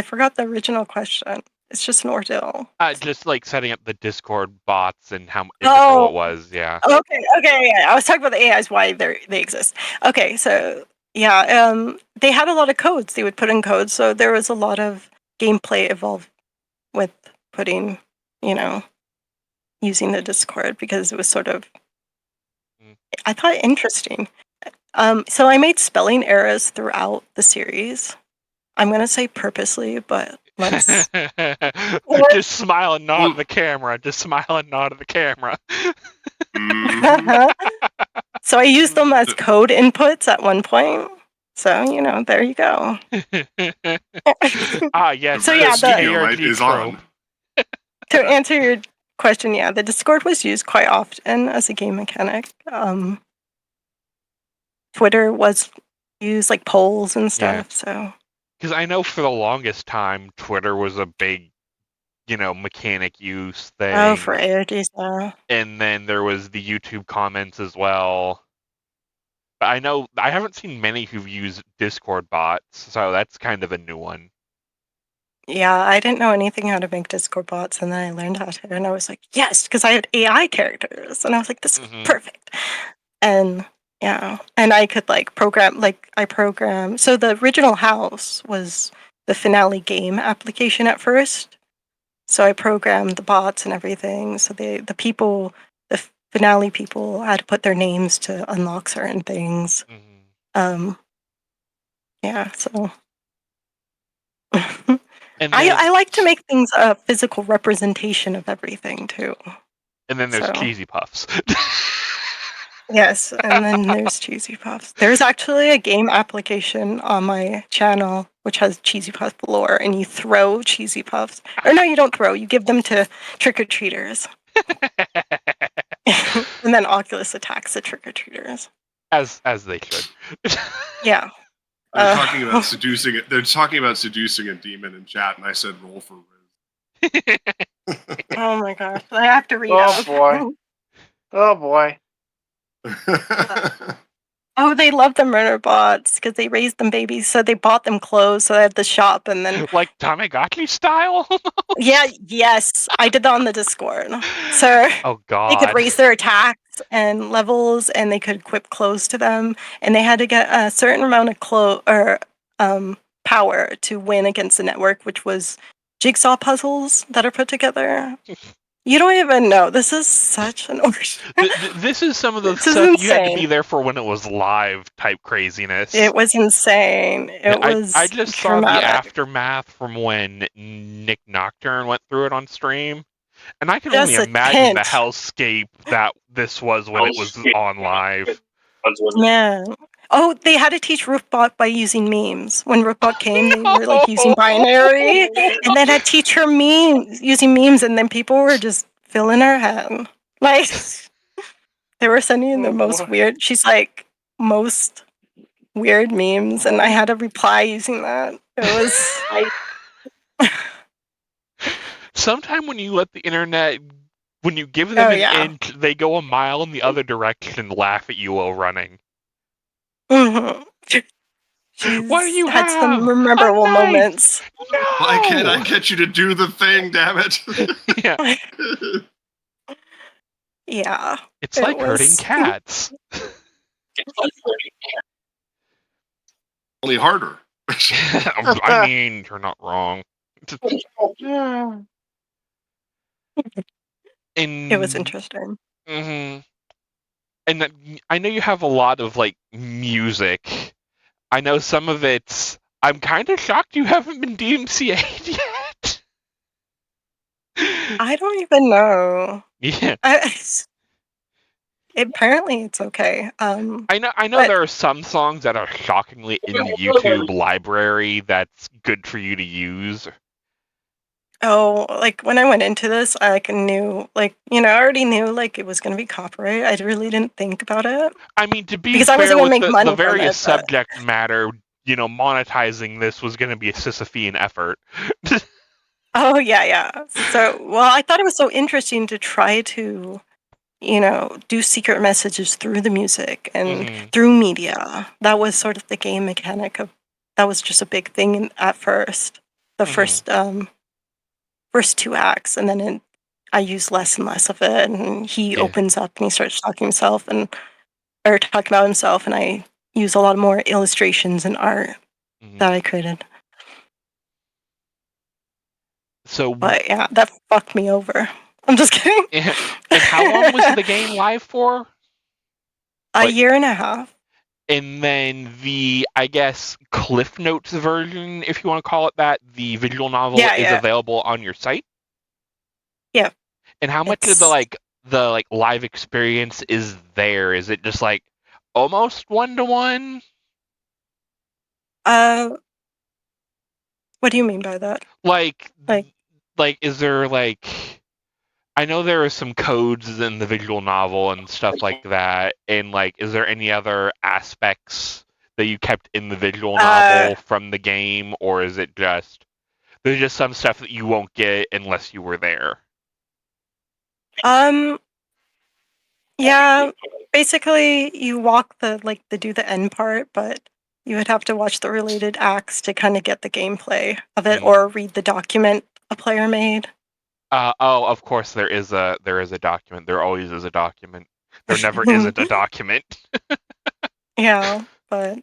forgot the original question. It's just an ordeal. Just like setting up the Discord bots and how difficult it was. Yeah. Okay. Yeah. I was talking about the AIs, why they exist. Okay, so yeah, they had a lot of codes. They would put in codes, so there was a lot of gameplay involved with putting, using the Discord, because it was sort of, I thought, interesting. So I made spelling errors throughout the series. I'm going to say purposely, but let's... Just smile and nod at the camera. So I used them as code inputs at one point. So, there you go. Yes. So yeah, the ARG is on. To answer your question, yeah, the Discord was used quite often as a game mechanic. Twitter was used, like polls and stuff. So because I know for the longest time, Twitter was a big, mechanic use thing. Oh, for ARGs, yeah. And then there was the YouTube comments as well. But I know I haven't seen many who've used Discord bots, so that's kind of a new one. Yeah, I didn't know anything how to make Discord bots, and then I learned how to, and I was like, yes, because I had AI characters, and I was like, this is perfect. And yeah, and I could program, so the original house was the Finale game application at first. So I programmed the bots and everything. So the Finale people had to put their names to unlock certain things. Yeah, so and I like to make things a physical representation of everything too. And then there's Cheesy Puffs. Yes, and then there's Cheesy Puffs. There's actually a game application on my channel which has Cheesy Puff lore, and you throw Cheesy Puffs. Or no, you don't throw. You give them to trick-or-treaters. And then Oculus attacks the trick-or-treaters. As they should. Yeah. They're talking about seducing it. They're talking about seducing a demon in chat, and I said roll for Riz. Oh my gosh. I have to read out. Oh boy. Oh, they love the murder bots because they raised them babies, so they bought them clothes, so they had the shop, and then like Tamagotchi style. Yes, I did that on the Discord. So oh god, they could raise their attacks and levels, and they could equip clothes to them, and they had to get a certain amount of power to win against the network, which was jigsaw puzzles that are put together. You don't even know. This is such an This is some of the This is stuff you had to be insane. there for when it was live type craziness. It was insane. It was I just saw the dramatic. aftermath from when Nick Nocturne went through it on stream, and I can Just only a imagine the hint. hellscape that this was when it was on live. Yeah. Oh, they had to teach Roofbot by using memes. When Roofbot came, they were like using binary, and then I'd teach her memes using memes, and then people were just filling her head. Like they were sending in the most weird. She's like most weird memes, and I had to reply using that. It was. Sometime when you let the internet, when you give them Oh, an yeah. inch, they go a mile in the other direction and laugh at you while running. Mm-hmm. She's What do you had some have? memorable A knife! moments. No! Why can't I get you to do the thing, damn it? Yeah, Yeah. it's It like hurting was. cats. Only harder. I mean, you're not wrong. It was interesting. Mm-hmm. And I know you have a lot of like music. I know some of it's. I'm kind of shocked you haven't been DMCA'd yet. I don't even know. Yeah, Apparently, it's okay. I know. But- There are some songs that are shockingly in the YouTube library that's good for you to use. Oh, like when I went into this, I knew, I already knew it was going to be copyright. I really didn't think about it. I mean, to be Because I wasn't fair, gonna with make the money from various it, but- subject matter, monetizing this was going to be a Sisyphean effort. Oh, yeah. So, I thought it was so interesting to try to, do secret messages through the music and through media. That was sort of the game mechanic that was just a big thing at first. The first two acts, and then I used less and less of it, and he opens up and he starts talking talking about himself, and I use a lot more illustrations and art that I created. So, but yeah, that fucked me over. I'm just kidding. And how long was the game live for? A year and a half. And then the, I guess, Cliff Notes version, if you want to call it that, the visual novel is available on your site? Yeah. And how much of the live experience is there? Is it just almost 1-to-1? What do you mean by that? Is there I know there are some codes in the visual novel and stuff like that, and is there any other aspects that you kept in the visual novel from the game, or is it just there's just some stuff that you won't get unless you were there? Yeah, basically you walk do the end part, but you would have to watch the related acts to kind of get the gameplay of it, or read the document a player made. Of course there is a document. There always is a document. There never isn't a document. Yeah, but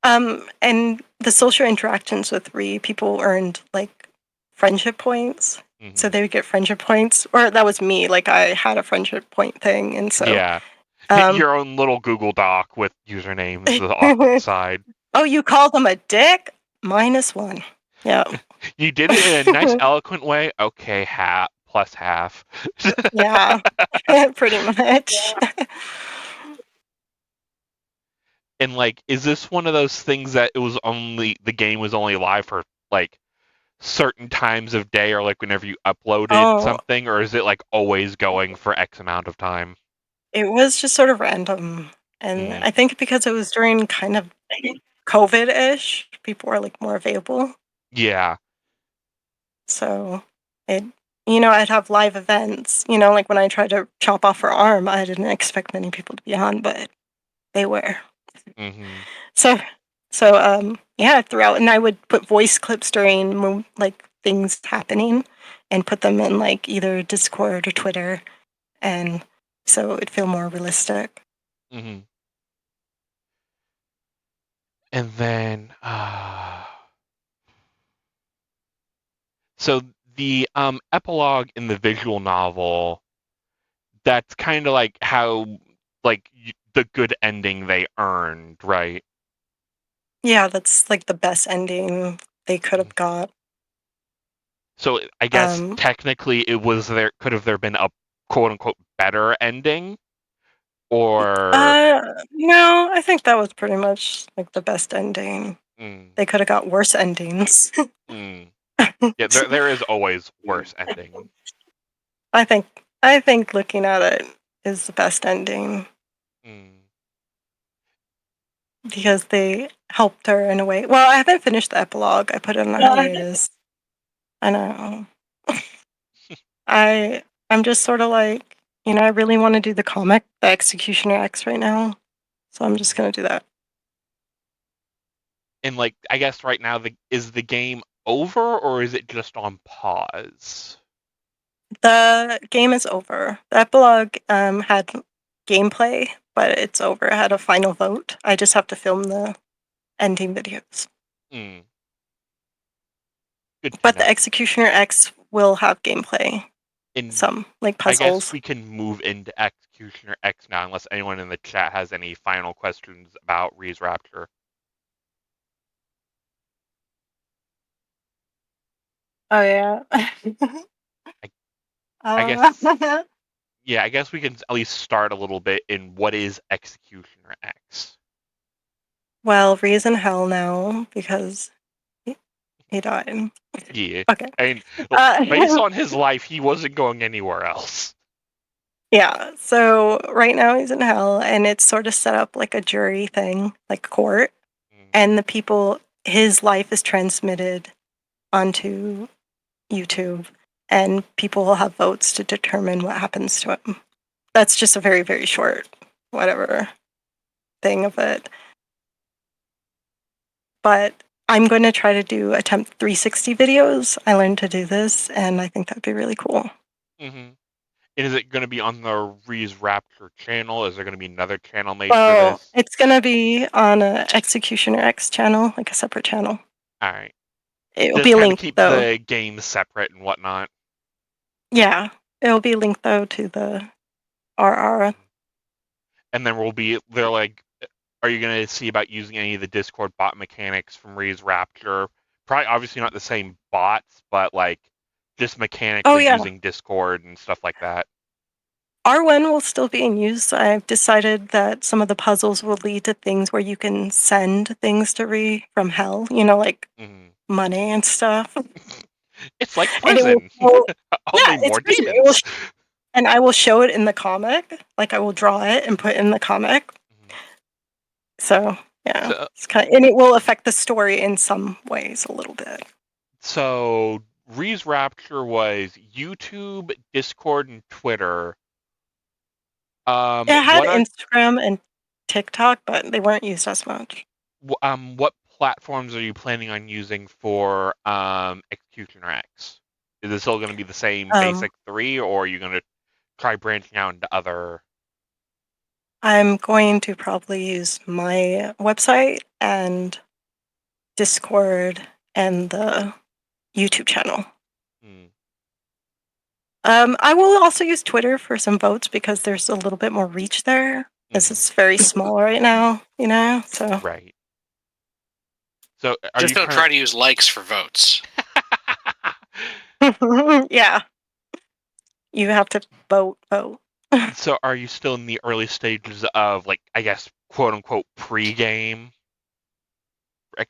and the social interactions with Rhee, people earned friendship points. So they would get friendship points, or that was me. I had a friendship point thing, and so yeah, your own little Google Doc with usernames off to the side. Oh, you call them a dick? -1. Yeah. You did it in a nice, eloquent way. Okay, plus half. Yeah, pretty much. And is this one of those things that the game was only live for certain times of day, or whenever you uploaded something, or is it always going for X amount of time? It was just sort of random, and I think because it was during kind of COVID-ish, people were more available. Yeah. So I'd have live events. When I tried to chop off her arm, I didn't expect many people to be on, but they were. So yeah, throughout, and I would put voice clips during things happening, and put them in either Discord or Twitter, and so it'd feel more realistic. And then, so the epilogue in the visual novel, that's kind of like how the good ending they earned, right? Yeah, that's like the best ending they could have got. So I guess technically it was could have there been a quote unquote better ending, or no, I think that was pretty much like the best ending. Mm, They could have got worse endings. mm. Yeah, there is always worse ending. I think looking at it is the best ending Mm. because they helped her in a way. Well, I haven't finished the epilogue. I put it on a hiatus. I know. I'm just sort of like, I really want to do the comic, the Executioner X right now. So I'm just gonna do that. And like, I guess right now, is the game over or is it just on pause? The game is over. The epilogue had gameplay, but it's over. It had a final vote. I just have to film the ending videos. Mm. Good to But know. the Executioner X will have gameplay. And Some like I guess puzzles. we can move into Executioner X now, unless anyone in the chat has any final questions about Rhee's Rapture. Oh yeah. I guess, yeah, I guess we can at least start a little bit in what is Executioner X. Well, Rhee's in hell now because he died. Yeah. Okay. I mean, based on his life, he wasn't going anywhere else. Yeah. So right now he's in hell, and it's sort of set up like a jury thing, like court. And the people, his life is transmitted onto YouTube, and people will have votes to determine what happens to him. That's just a very, very short, whatever thing of it. But I'm going to try to attempt 360 videos. I learned to do this, and I think that'd be really cool. Mm-hmm. And is it going to be on the Rhee's Rapture channel? Is there going to be another channel made for this? It's going to be on a Executioner X channel, like a separate channel. All right. It'll Just be kind of linked, keep though. the games separate and whatnot. Yeah, it'll be linked, though, to the RR. And then they're like, are you going to see about using any of the Discord bot mechanics from Rhee's Rapture? Probably, obviously not the same bots, but like just mechanically using Discord and stuff like that. R1 will still be in use. I've decided that some of the puzzles will lead to things where you can send things to Rhee from hell, like money and stuff. It's like prison. Only more demons. And I will show it in the comic. Like I will draw it and put it in the comic. So, yeah. And it will affect the story in some ways a little bit. So, Rhee's Rapture was YouTube, Discord, and Twitter. It had Instagram and TikTok, but they weren't used as much. What platforms are you planning on using for Executioner X? Is it still going to be the same basic 3, or are you going to try branching out into other? I'm going to probably use my website and Discord and the YouTube channel. I will also use Twitter for some votes because there's a little bit more reach there. This is very small right now, so. Right. So just don't try to use likes for votes. Yeah. You have to vote. So are you still in the early stages of, like, I guess, quote unquote pre-game?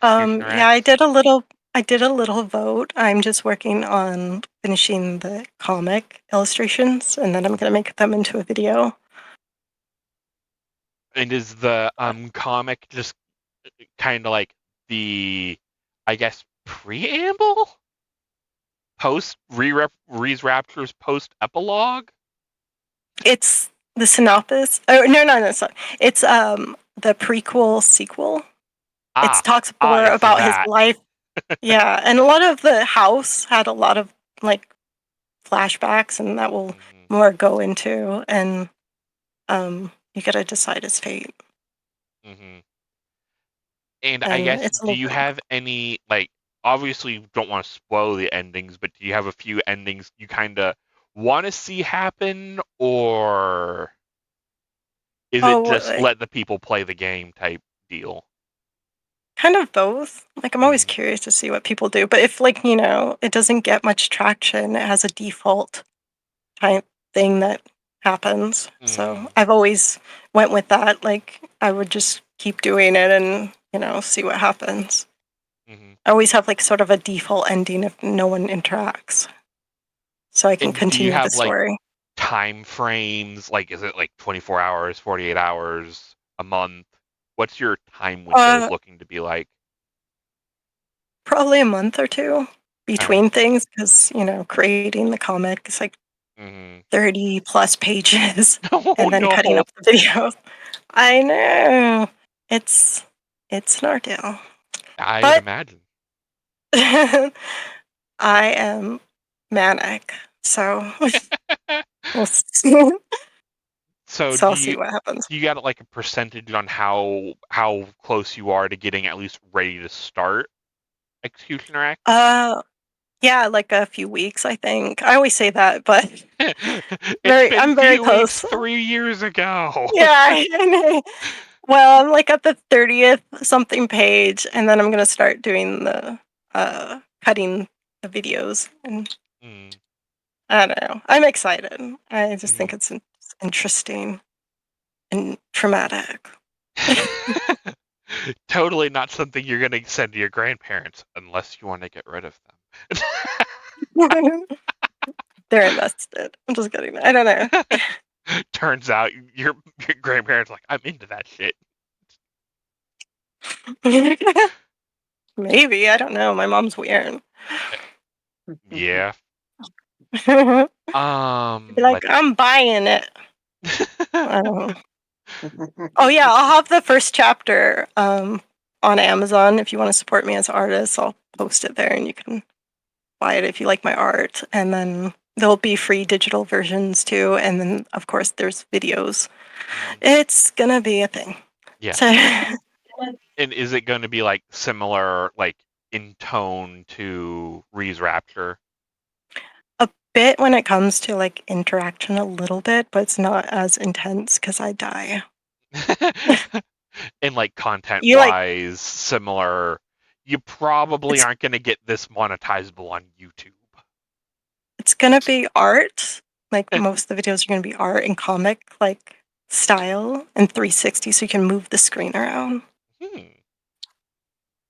Yeah, I did a little vote. I'm just working on finishing the comic illustrations, and then I'm going to make them into a video. And is the comic just kind of like the, I guess, preamble? Post Rhee's Rapture's post epilogue? It's the synopsis. Oh, no. It's the prequel sequel. It talks more about his life. Yeah, and a lot of the house had a lot of like flashbacks, and that will more go into, and you gotta decide his fate. And I guess, do you have any, like, obviously you don't want to spoil the endings, but do you have a few endings you kind of want to see happen, or is it just like, let the people play the game type deal? kind of both. Like, I'm always curious to see what people do, but if, like, it doesn't get much traction, it has a default type thing that happens. So I've always went with that. Like, I would just keep doing it and, see what happens. I always have, like, sort of a default ending if no one interacts. So I can And do you continue the have like story. time frames? Like, is it like 24 hours, 48 hours, a month? What's your time window looking to be like? Probably a month or two between Alright. things because, creating the comic is like 30 plus pages Oh and then cutting no! up the videos. I know. It's an ordeal. I would But imagine. I am manic, so we'll see. So So I'll see what happens. you got like a percentage on how close you are to getting at least ready to start Executioner X? Yeah, like a few weeks, I think. I always say that, but It's been I'm very few weeks close. 3 years ago. Yeah, I know. Well, I'm like at the 30th something page, and then I'm gonna start doing the cutting the videos, and I don't know. I'm excited. I just think it's interesting and traumatic. Totally not something you're going to send to your grandparents unless you want to get rid of them. They're invested. I'm just kidding. I don't know. Turns out your grandparents are like, I'm into that shit. Maybe, I don't know. My mom's weird. Yeah. Be like, I'm buying it. I don't know. Oh yeah, I'll have the first chapter on Amazon. If you want to support me as an artist, I'll post it there and you can buy it if you like my art. And then there'll be free digital versions too. And then of course there's videos. It's gonna be a thing. Yeah. So, and is it going to be like similar, like in tone to Rhee's Rapture? a bit when it comes to like interaction, a little bit, but it's not as intense because I die. And like content You like wise, similar. You probably aren't going to get this monetizable on YouTube. it's gonna be art. Like most of the videos are gonna be art and comic like style and 360, so you can move the screen around.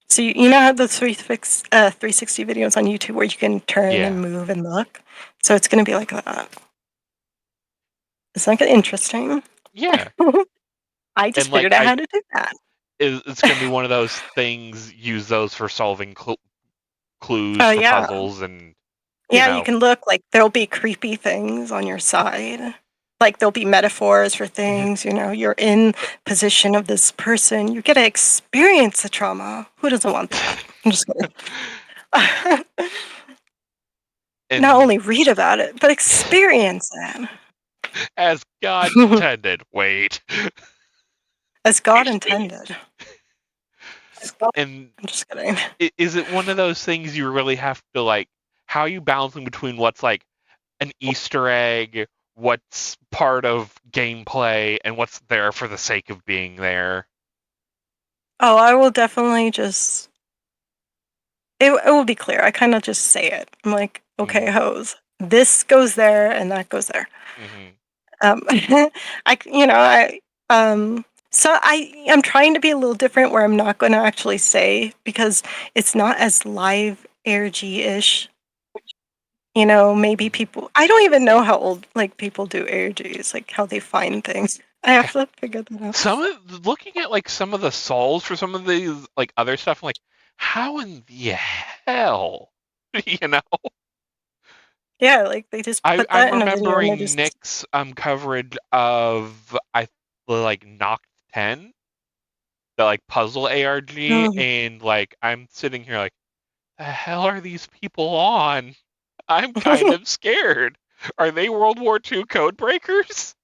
So you know how the 360 videos on YouTube where you can turn and move and look? So it's going to be like that. It's like interesting. Yeah. I just figured out how to do that. It's going to be one of those things, use those for solving clues for puzzles and, you can look, like, there'll be creepy things on your side. Like, there'll be metaphors for things, you're in position of this person. You get to experience the trauma. Who doesn't want that? I'm just kidding. Not only read about it, but experience it. As God intended. Wait. As God intended. And I'm just kidding. Is it one of those things you really have to, like, how are you balancing between what's like an Easter egg, what's part of gameplay, and what's there for the sake of being there? Oh, I will definitely just... It will be clear. I kind of just say it. I'm like, okay, hoes, this goes there and that goes there. So I'm trying to be a little different where I'm not going to actually say, because it's not as live ARG-ish. Maybe people... I don't even know how old like people do ARGs, like how they find things. I have to figure that out. Looking at like some of the souls for some of these like other stuff, I'm like, how in the hell? Yeah, like they just put that in a video and they just... Nick's coverage of like Knocked 10, the like puzzle ARG, and like I'm sitting here like, the hell are these people on? I'm kind of scared. Are they World War II code breakers?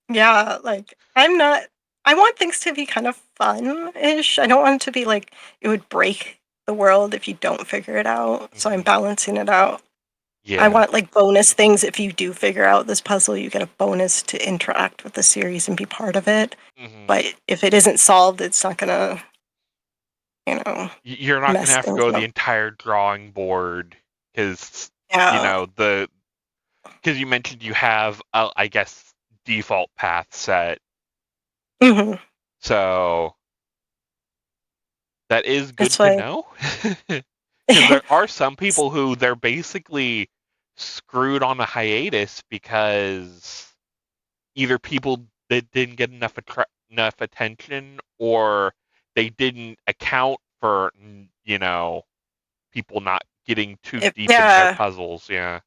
Yeah, like I'm not... I want things to be kind of fun-ish. I don't want it to be like it would break the world if you don't figure it out. So I'm Mhm. balancing it out. Yeah. I want like bonus things. If you do figure out this puzzle, you get a bonus to interact with the series and be part of it. Mhm. But if it isn't solved, it's not gonna, You're not gonna mess have to things go the up. entire drawing board because Yeah. because you mentioned you have I guess default path set, hmm so that is good It's to like, know. Because there are some people who they're basically screwed on a hiatus because either people that didn't get enough attention or they didn't account for people not getting too deep in their yeah. puzzles. Yeah.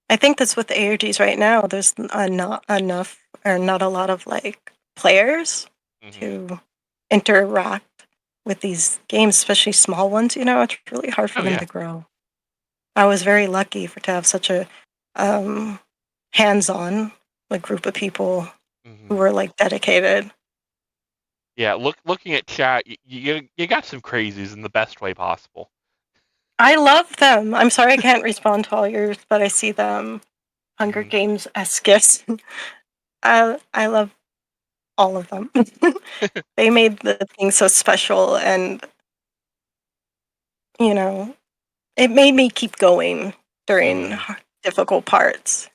I think that's with the ARGs right now. There's not enough or not a lot of like players Hmm. to interact with these games, especially small ones. It's really hard for Oh them yeah. to grow. I was very lucky to have such a um, hands-on like group of people who Hmm. were like dedicated. Yeah. Looking at chat, you got some crazies in the best way possible. I love them. I'm sorry I can't respond to all yours, but I see them. Hunger Mhm. Games as gifts. I love all of them. They made the thing so special, and you know, it made me keep going during Mhm. difficult parts.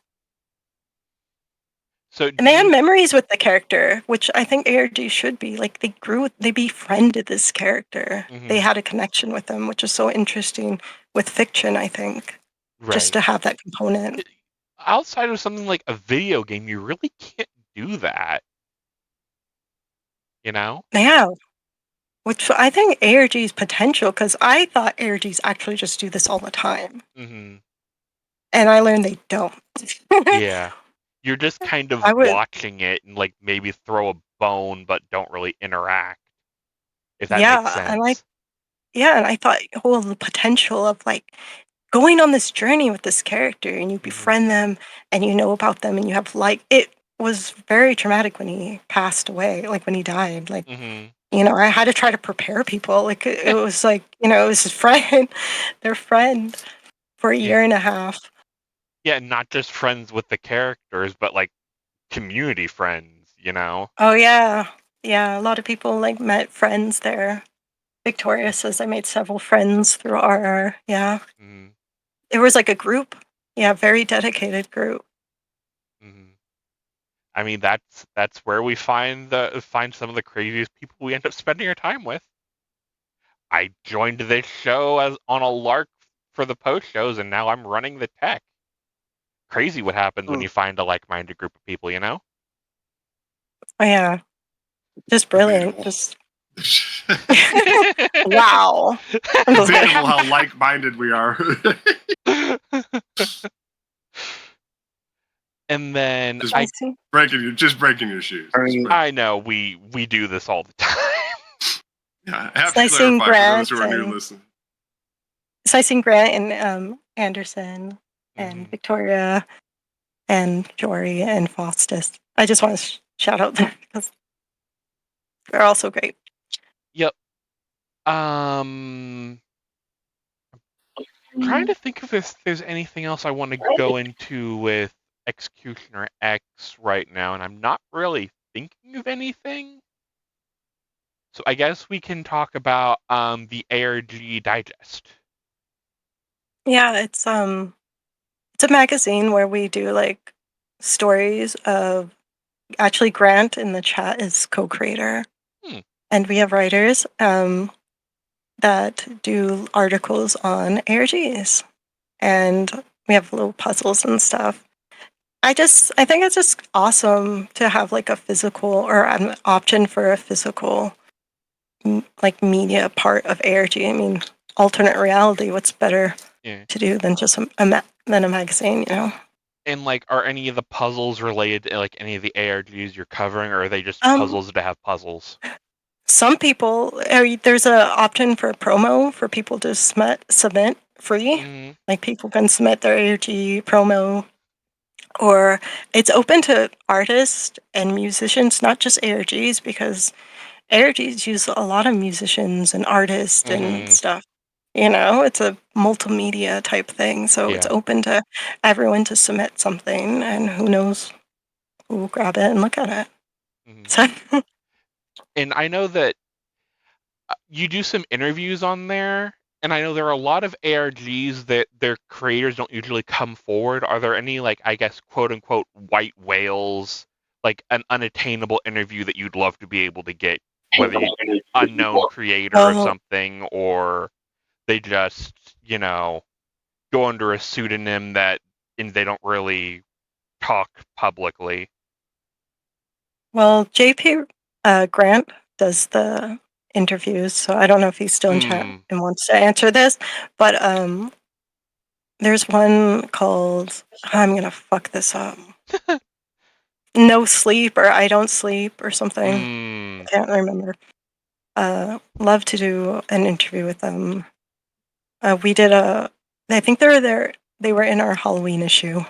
So And they had memories with the character, which I think ARG should be. Like they befriended this character. They Mhm. had a connection with them, which is so interesting with fiction, I think. Just Right. to have that component. Outside of something like a video game, you really can't do that. You know? Yeah. Which I think ARG's potential, because I thought ARGs actually just do this all the time. Mhm. And I learned they don't. Yeah. You're just kind of I would watching it and like maybe throw a bone, but don't really interact. If that makes yeah, sense. and I thought, oh, the potential of like going on this journey with this character and you Mhm. befriend them and you know about them and you have like it was very traumatic when he passed away, like when he died. Like, Mhm. I had to try to prepare people. Like it was like, it was his friend, their friend for a Yeah. year and a half. Yeah, not just friends with the characters, but like community friends. Oh yeah. Yeah, a lot of people like met friends there. Victoria says I made several friends through RR. Yeah. Mhm. It was like a group. Yeah, very dedicated group. Mhm. I mean, that's where we find some of the craziest people we end up spending our time with. I joined this show as on a lark for the post shows, and now I'm running the tech. Crazy what happens when you find a like-minded group of people. Oh yeah. Just brilliant. Debatable. Just wow. Debatable how like-minded we are. And then Just I see. breaking your shoes. I know we do this all the time. Yeah, I have It's to nice seeing clarify for those Grant who are new and listening. Anderson and Mhm. Victoria and Jory and Faustus. I just want to shout out them because they're also great. Yep. Trying to think if there's anything else I want to go into with Executioner X right now, and I'm not really thinking of anything. So I guess we can talk about the ARG Digest. Yeah, it's a magazine where we do like stories of actually Grant in the chat is co-creator. And we have writers that do articles on ARGs. And we have little puzzles and stuff. I think it's just awesome to have like a physical or an option for a physical like media part of ARG. I mean, alternate reality. What's better Yeah. to do than just than a magazine? And like, are any of the puzzles related to like any of the ARGs you're covering, or are they just Um, puzzles to have puzzles? some people there's an option for promo for people to submit free. Mhm. Like people can submit their ARG promo, or it's open to artists and musicians, not just ARGs, because ARGs use a lot of musicians and artists and stuff. It's a multimedia type thing, so it's Yeah. open to everyone to submit something, and who knows who will grab it and look at it. So, And I know that you do some interviews on there, and I know there are a lot of ARGs that their creators don't usually come forward. Are there any, like, I guess, quote unquote, white whales, like an unattainable interview that you'd love to be able to get, whether you unknown creator or Oh. something, or they just, go under a pseudonym and they don't really talk publicly? well, JP Grant does the interviews, so I don't know if he's still in chat and wants to answer this, but there's one called, I'm gonna fuck this up. No Sleep or I Don't Sleep or something. I can't remember. Love to do an interview with them. We did I think they were there. They were in our Halloween issue.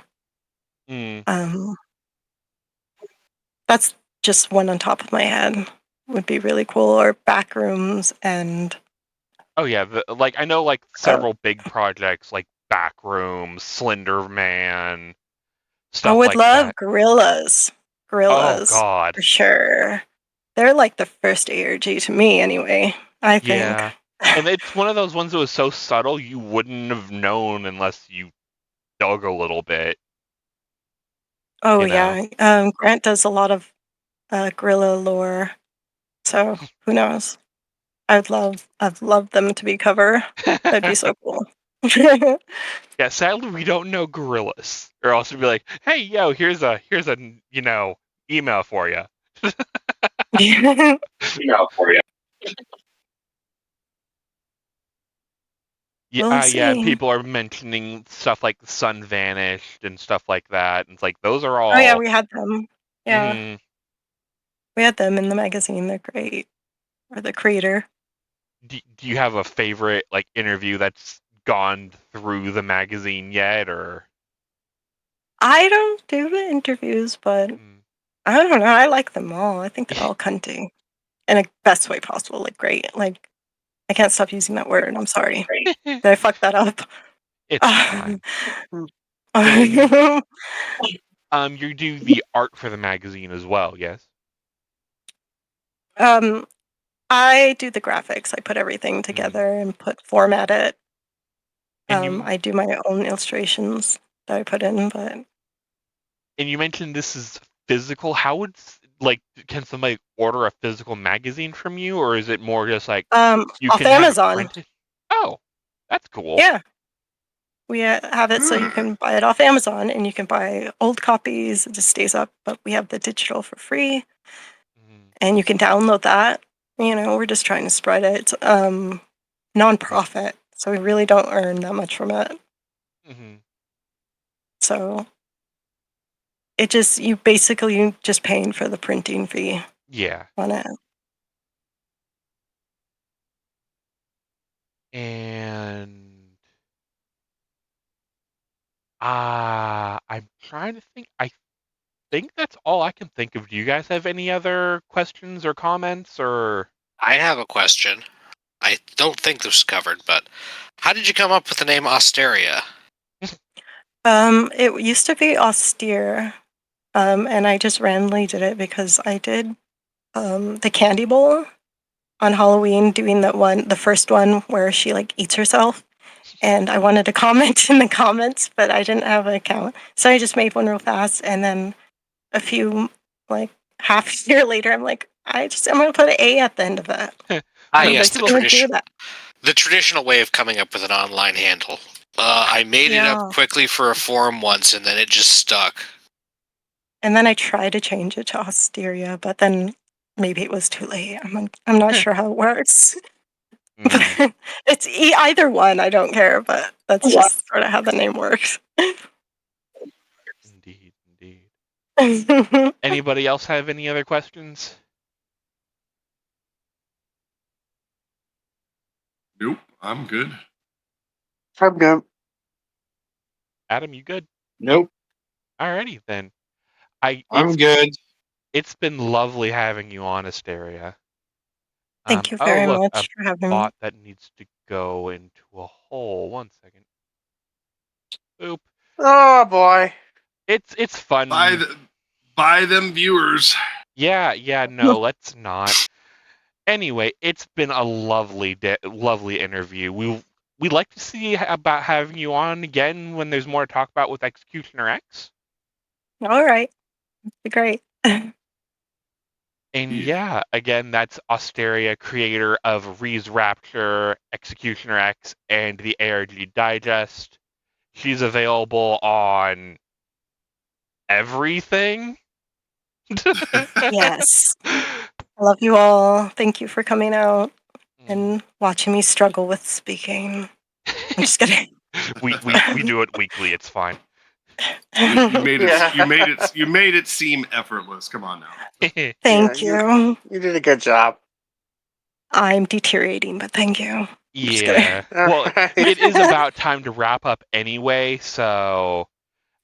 That's just one on top of my head. Would be really cool. Or Backrooms and. Oh yeah, I know like several big projects like Backrooms, Slender Man, stuff I would like love that. Gorillas. Oh God, for sure. They're like the first ARG to me, anyway. I think. yeah. And it's one of those ones that was so subtle you wouldn't have known unless you dug a little bit. Oh yeah, Grant does a lot of gorilla lore, so who knows? I'd love them to be cover. That'd be so cool. Yeah, sadly we don't know gorillas, or else we'd be like, hey, yo, here's a email for you. We'll Yeah. see. People are mentioning stuff like the sun vanished and stuff like that. And it's like those are all. Oh yeah, we had them. Yeah, Mhm. we had them in the magazine. They're great. Or the creator. Do you have a favorite like interview that's gone through the magazine yet, or? I don't do the interviews, but I don't know. I like them all. I think they're all cunty in a best way possible. Like great. Like I can't stop using that word. I'm sorry. Did I fuck that up? It's fine. You do the art for the magazine as well, yes? I do the graphics. I put everything together and format it. I do my own illustrations that I put in, but. And you mentioned this is physical. How would can somebody order a physical magazine from you, or is it more just like you Off can have it Amazon. printed? Oh, that's cool. Yeah. We have it so you can buy it off Amazon, and you can buy old copies. It just stays up, but we have the digital for free, and you can download that. We're just trying to spread it. It's nonprofit, so we really don't earn that much from it. So you basically just paying for the printing fee. Yeah. On it. And I'm trying to think. I think that's all I can think of. Do you guys have any other questions or comments, or? I have a question. I don't think this was covered, but how did you come up with the name Austeria? It used to be Austeria, and I just randomly did it because I did the candy bowl on Halloween, doing the first one where she like eats herself, and I wanted to comment in the comments, but I didn't have an account, so I just made one real fast, and then a few half a year later, I'm like, I'm gonna put an A at the end of that. Yes, the traditional way of coming up with an online handle. I made it up quickly for a forum once, and then it just stuck. And then I tried to change it to Austeria, but then maybe it was too late. I'm not sure how it works. It's either one. I don't care, but that's just sort of how the name works. Indeed. Anybody else have any other questions? Nope, I'm good. I'm good. Adam, you good? Nope. Alrighty then. I'm good. It's been lovely having you on, Austeria. Thank you Oh, very look, a much for having me. bot that needs to go into a hole. 1 second. Oop. Oh boy. It's fun. Buy them viewers. Yeah, no, let's not. Anyway, it's been a lovely interview. We'd like to see about having you on again when there's more to talk about with Executioner X. All right. Great. And yeah, again, that's Austeria, creator of Rhee's Rapture, Executioner X, and the ARG Digest. She's available on everything. Yes. I love you all. Thank you for coming out and watching me struggle with speaking. I'm just kidding. we do it weekly. It's fine. You made it. Yeah. You made it seem effortless. Come on now. Thank Yeah, you. You did a good job. I'm deteriorating, but thank you. Just kidding. Yeah. Well, it is about time to wrap up anyway, so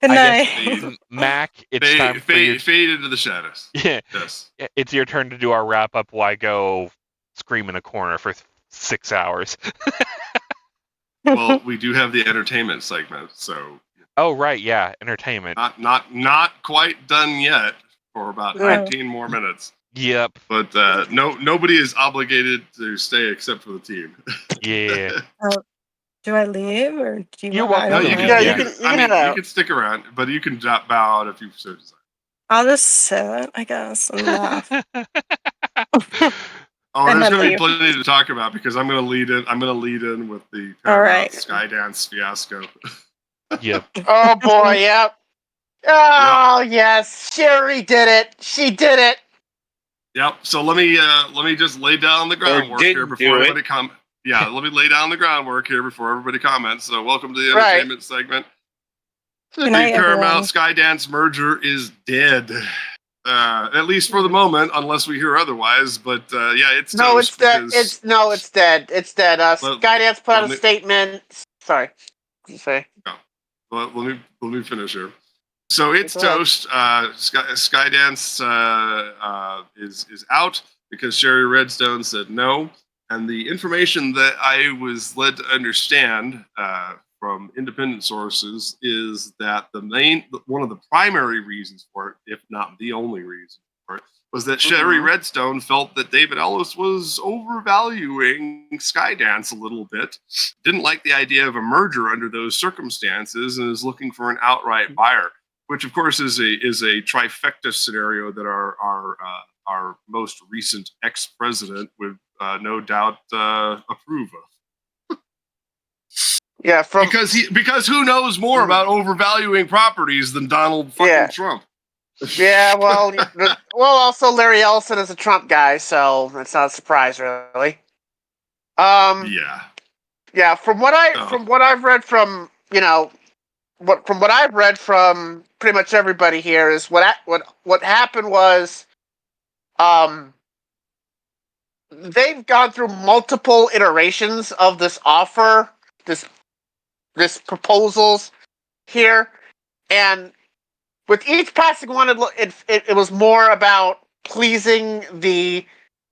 Good I night. guess Mac, it's time for you. Fade into the shadows. Yeah, Yes. it's your turn to do our wrap up. Why go scream in a corner for 6 hours? Well, we do have the entertainment segment, so Oh right, yeah, entertainment. not quite done yet for about Yeah. 19 more minutes. Yep. But nobody is obligated to stay except for the team. Yeah. Do I leave or do you You're want? I welcome don't to know. leave, Yeah, yeah. you can head You out. can stick around, but you can bow out if you so desire. I'll just sit, I guess, and laugh. Oh, And there's then going to be leave. plenty to talk about because I'm going to lead in. I'm going to lead in with the All right. Paramount Skydance fiasco. Yep. Oh boy, yep. Oh yes, Sherry did it. She did it. Yep. So let me just lay down the groundwork didn't here do before it. everybody comment. Yeah, let me lay down the groundwork here before everybody comments. So welcome to the Right. entertainment segment. Good The night, Paramount everyone. Skydance merger is dead. At least for the moment, unless we hear otherwise. But yeah, it's No, toast it's dead. because It's dead. It's dead. Well, Skydance put out a let me- statement. Sorry. What did you say? well, let me finish here. So it's Go ahead. toast. Skydance is out because Sherry Redstone said no, and the information that I was led to understand from independent sources is that one of the primary reasons for it, if not the only reason for it, was that Sherry Redstone felt that David Ellis was overvaluing Skydance a little bit, didn't like the idea of a merger under those circumstances, and is looking for an outright buyer, which of course is a trifecta scenario that our most recent ex-president would no doubt approve of. Yeah, from Because who knows more about overvaluing properties than Donald fucking Trump? yeah. Well, also Larry Ellison is a Trump guy, so that's not a surprise, really. Yeah. Yeah, from what I've read from what I've read from pretty much everybody here is what happened was, they've gone through multiple iterations of this offer, this proposals here, and with each passing one, it was more about pleasing the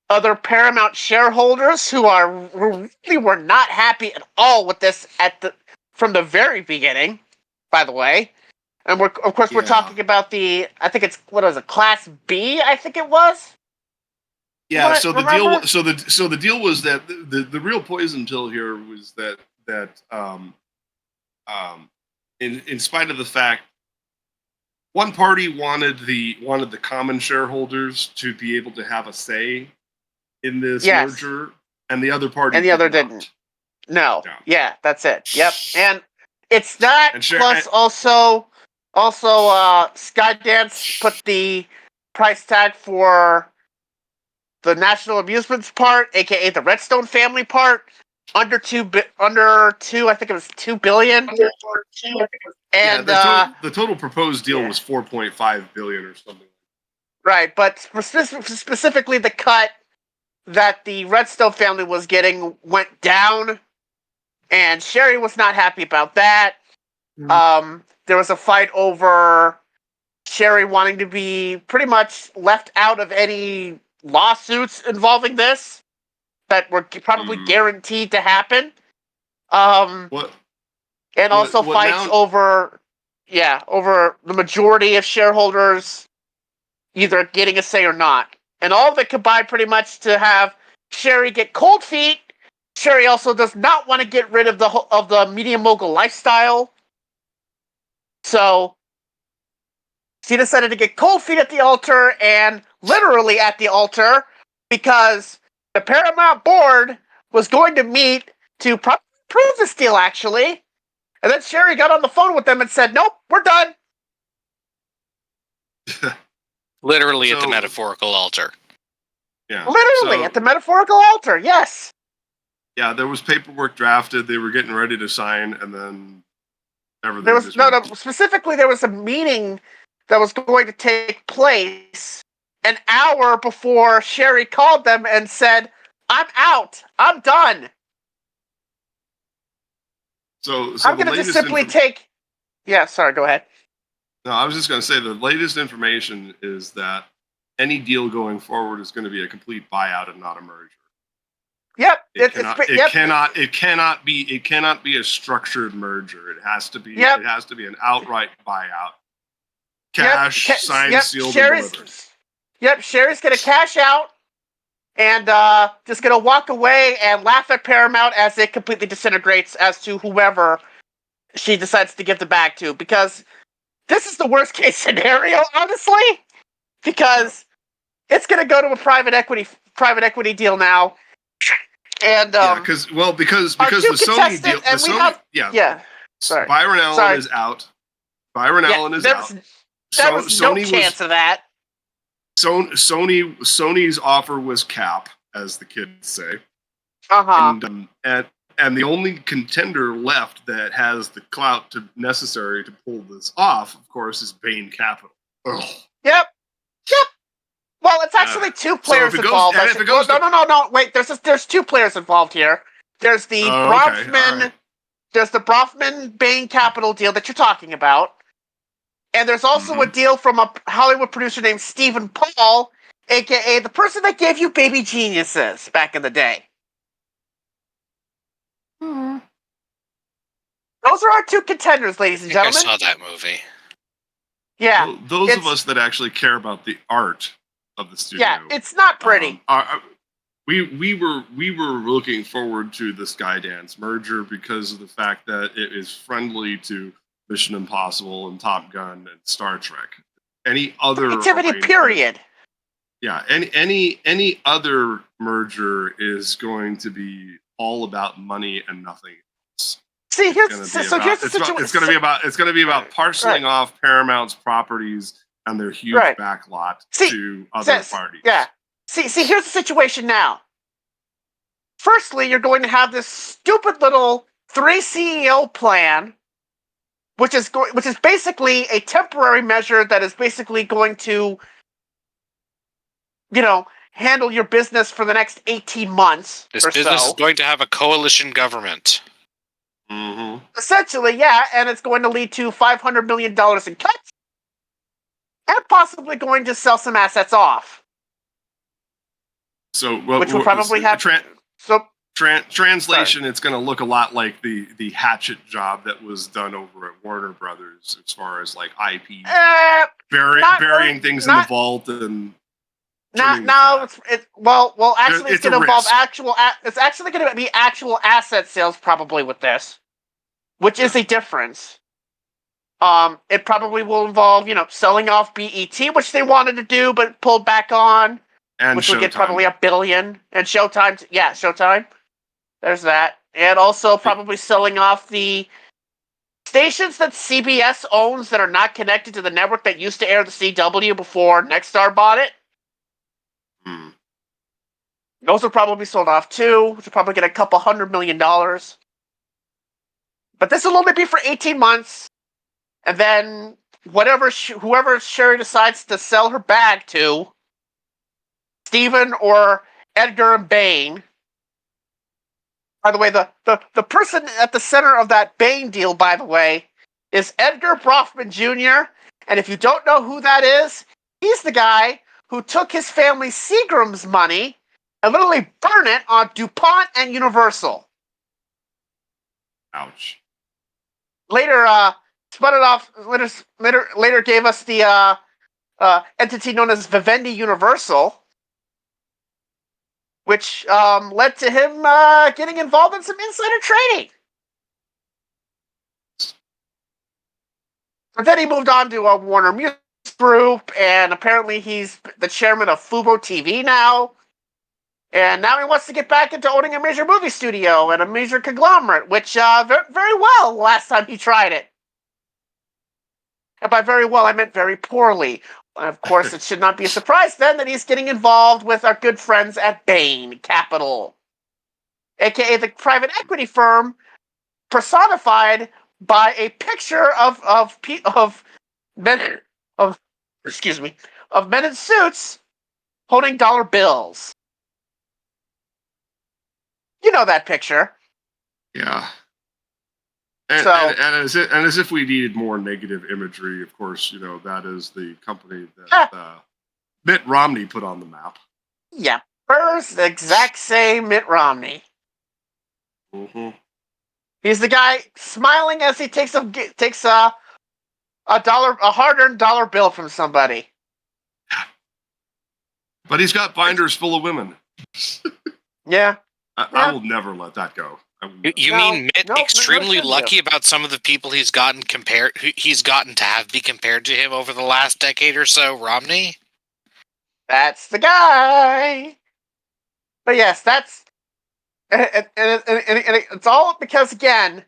other Paramount shareholders who really were not happy at all with this from the very beginning, by the way. And we're talking about I think it's, what was it, Class B, I think it was? Yeah, What, so the remember? deal was that the real poison pill here was that in spite of the fact one party wanted the common shareholders to be able to have a say in this merger, and the other party didn't. No. Yeah, that's it. Yep. And it's that, plus also Skydance put the price tag for the National Amusements part, aka the Redstone family part, under two. I think it was $2 billion. And the total proposed deal was $4.5 billion or something. Right, but specifically the cut that the Redstone family was getting went down, and Sherry was not happy about that. There was a fight over Sherry wanting to be pretty much left out of any lawsuits involving this. that were probably guaranteed to happen. What? And also what fights now? over the majority of shareholders either getting a say or not. And all of it combined pretty much to have Sherry get cold feet. Sherry also does not want to get rid of the media mogul lifestyle. So she decided to get cold feet at the altar, and literally at the altar, because the Paramount board was going to meet to prove this deal, actually. And then Sherry got on the phone with them and said, nope, we're done. Literally at the metaphorical altar. Yeah. Literally at the metaphorical altar, yes. Yeah, there was paperwork drafted. They were getting ready to sign, and then everything There was just specifically there was a meeting that was going to take place an hour before Sherry called them and said, I'm out. I'm done. So I'm going to just simply take... Yeah, sorry, go ahead. No, I was just going to say the latest information is that any deal going forward is going to be a complete buyout and not a merger. Yep, it cannot be a structured merger. It has to be an outright buyout. Cash, signed, sealed, and delivered. Yep, Sherry's going to cash out and just going to walk away and laugh at Paramount as it completely disintegrates as to whoever she decides to give the bag to, because this is the worst case scenario, honestly, because it's going to go to a private equity deal now. And because the Sony deal, Sorry, Byron Allen is out. Byron Allen is out. There was no chance of that. Sony's offer was cap, as the kids say. And the only contender left that has the clout necessary to pull this off, of course, is Bain Capital. Ugh. Yep. Well, it's actually two players involved. No. Wait, there's two players involved here. There's the Bronfman. There's the Bronfman Bain Capital deal that you're talking about, and there's also a deal from a Hollywood producer named Stephen Paul, aka the person that gave you Baby Geniuses back in the day. Those are our two contenders, ladies and gentlemen. I saw that movie. Yeah, those of us that actually care about the art of the studio. Yeah, it's not pretty. We were looking forward to the Skydance merger because of the fact that it is friendly to Mission Impossible and Top Gun and Star Trek. Any other activity, period. Yeah, any other merger is going to be all about money and nothing else. See, here's the situation. It's going to be about parceling off Paramount's properties and their huge backlot to other parties. Yeah. See, here's the situation now. Firstly, you're going to have this stupid little 3 CEO plan, which is basically a temporary measure that is basically going to, handle your business for the next 18 months. This business is going to have a coalition government. Mm-hmm. Essentially, yeah, and it's going to lead to $500 million in cuts, and possibly going to sell some assets off. So, which will probably have translation. It's going to look a lot like the hatchet job that was done over at Warner Brothers, as far as like IP burying things in the vault and. It's going to involve it's actually going to be actual asset sales probably with this, which is a difference. It probably will involve, selling off BET, which they wanted to do but pulled back on, and which Showtime. will get probably $1 billion. And Showtime, Showtime. There's that, and also probably selling off the stations that CBS owns that are not connected to the network that used to air the CW before Nexstar bought it. Those will probably be sold off too, which will probably get a couple $100 million. But this will only be for 18 months, and then whoever Sherry decides to sell her bag to, Stephen or Edgar and Bain. By the way, the person at the center of that Bain deal, by the way, is Edgar Bronfman Jr. And if you don't know who that is, he's the guy who took his family Seagram's money and literally burn it on DuPont and Universal. Ouch. Later, spun it off. Later gave us the entity known as Vivendi Universal, which led to him getting involved in some insider trading. But then he moved on to Warner Music Group, and apparently he's the chairman of Fubo TV now. And now he wants to get back into owning a major movie studio and a major conglomerate, which very well last time he tried it. And by very well, I meant very poorly. And of course, it should not be a surprise then that he's getting involved with our good friends at Bain Capital, aka the private equity firm personified by a picture of men in suits holding dollar bills. You know that picture. Yeah. And, So- and as if we needed more negative imagery, of course, that is the company that Mitt Romney put on the map. Yeah, first the exact same Mitt Romney. Mm-hmm. He's the guy smiling as he takes a hard-earned dollar bill from somebody. But he's got binders full of women. Yeah. I will never let that go. You No, mean Mitt no, extremely shouldn't lucky about some of the people he's gotten to have be compared to him over the last decade or so, Romney? That's the guy. But yes, that's and it's all because, again,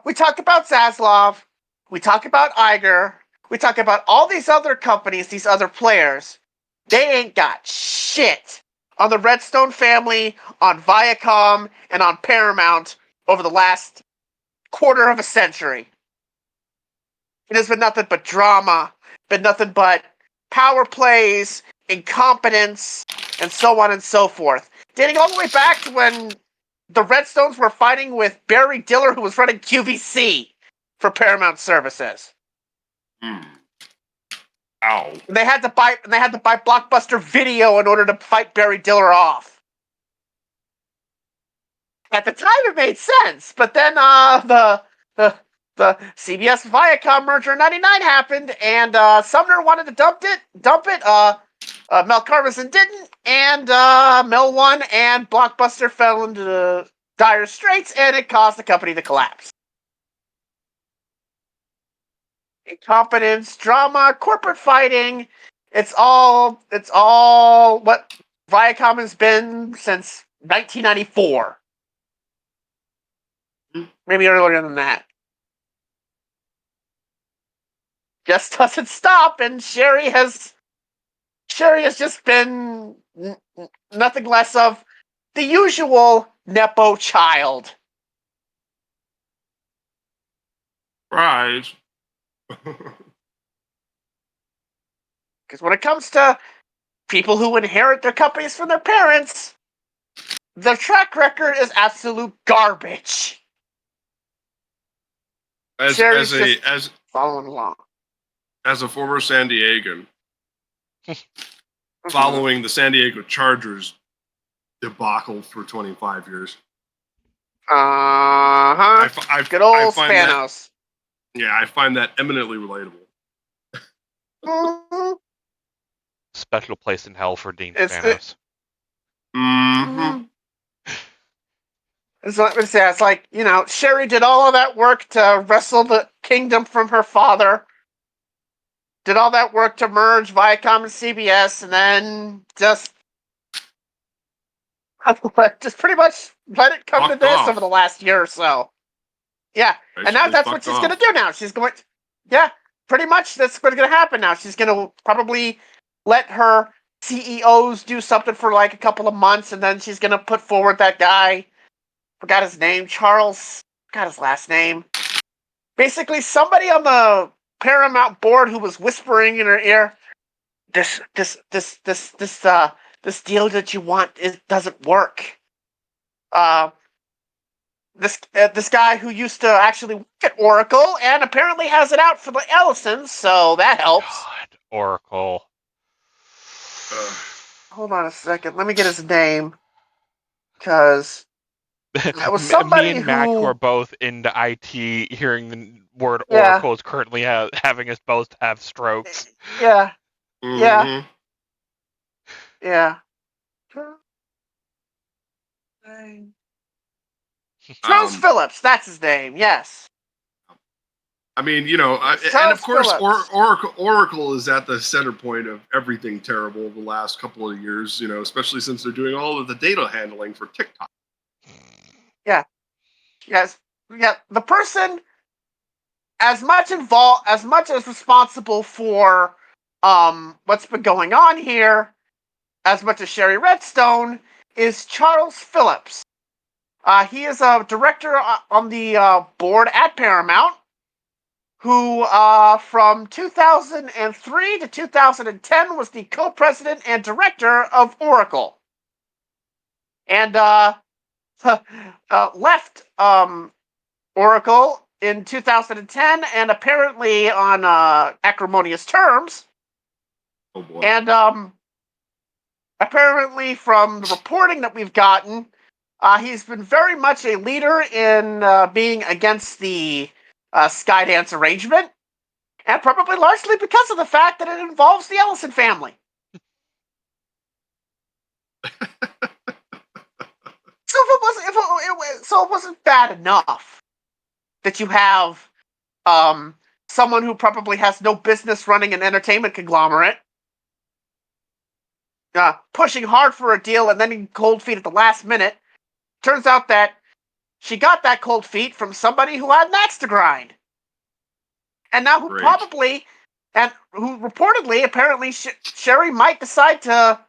we talk about Zaslav, we talk about Iger, we talk about all these other companies, these other players. They ain't got shit on the Redstone family, on Viacom, and on Paramount over the last quarter of a century. It has been nothing but drama, been nothing but power plays, incompetence, and so on and so forth. Dating all the way back to when the Redstones were fighting with Barry Diller, who was running QVC for Paramount Services. Ow. And they had to buy Blockbuster Video in order to fight Barry Diller off. At the time, it made sense, but then the CBS Viacom merger in '99 happened, and Sumner wanted to dump it. Mel Karmazin didn't, and Mel won, and Blockbuster fell into dire straits, and it caused the company to collapse. Incompetence, drama, corporate fighting. It's all what Viacom has been since 1994. Maybe earlier than that. Just doesn't stop, and Sherry has just been nothing less of the usual Nepo child. Rise. Because when it comes to people who inherit their companies from their parents, their track record is absolute garbage. Sherry's just following along. As a former San Diegan, following the San Diego Chargers debacle for 25 years. Good old Spanos. I find that eminently relatable. Mm-hmm. Special place in hell for Dean It's- Spanos. Mm-hmm. It's like, Sherry did all of that work to wrestle the kingdom from her father. Did all that work to merge Viacom and CBS, and then just pretty much let it come to Fucked this off. over the last year or so. Yeah, and now Basically that's what fucked she's off. going to do now. She's going to, pretty much that's what's going to happen now. She's going to probably let her CEOs do something for like a couple of months, and then she's going to put forward that guy, forgot his name, Charles, forgot his last name. Basically, somebody on the Paramount board who was whispering in her ear, this deal that you want doesn't work. This guy who used to actually work at Oracle and apparently has it out for the Ellisons, so that helps. God, Oracle. hold on a second. Let me get his name. Because it was Me somebody and Mac, who who... are both into IT, hearing the word Yeah. Oracle is currently having us both have strokes. Yeah, Mhm. yeah. Charles Um, Phillips, that's his name, yes. I mean, you know, and Charles of course, Phillips. Oracle is at the center point of everything terrible the last couple of years. You know, especially since they're doing all of the data handling for TikTok. Yes. Yeah, the person as much as responsible for what's been going on here, as much as Sherry Redstone, is Charles Phillips. He is a director on the board at Paramount, who from 2003 to 2010 was the co-president and director of Oracle, and left Oracle in 2010, and apparently on acrimonious terms. Oh boy. And apparently, from the reporting that we've gotten, he's been very much a leader in being against the Skydance arrangement, and probably largely because of the fact that it involves the Ellison family. So it wasn't bad enough that you have someone who probably has no business running an entertainment conglomerate, pushing hard for a deal and then in cold feet at the last minute. Turns out that she got that cold feet from somebody who had an axe to grind, and now who Great. reportedly, apparently, Sherry might decide to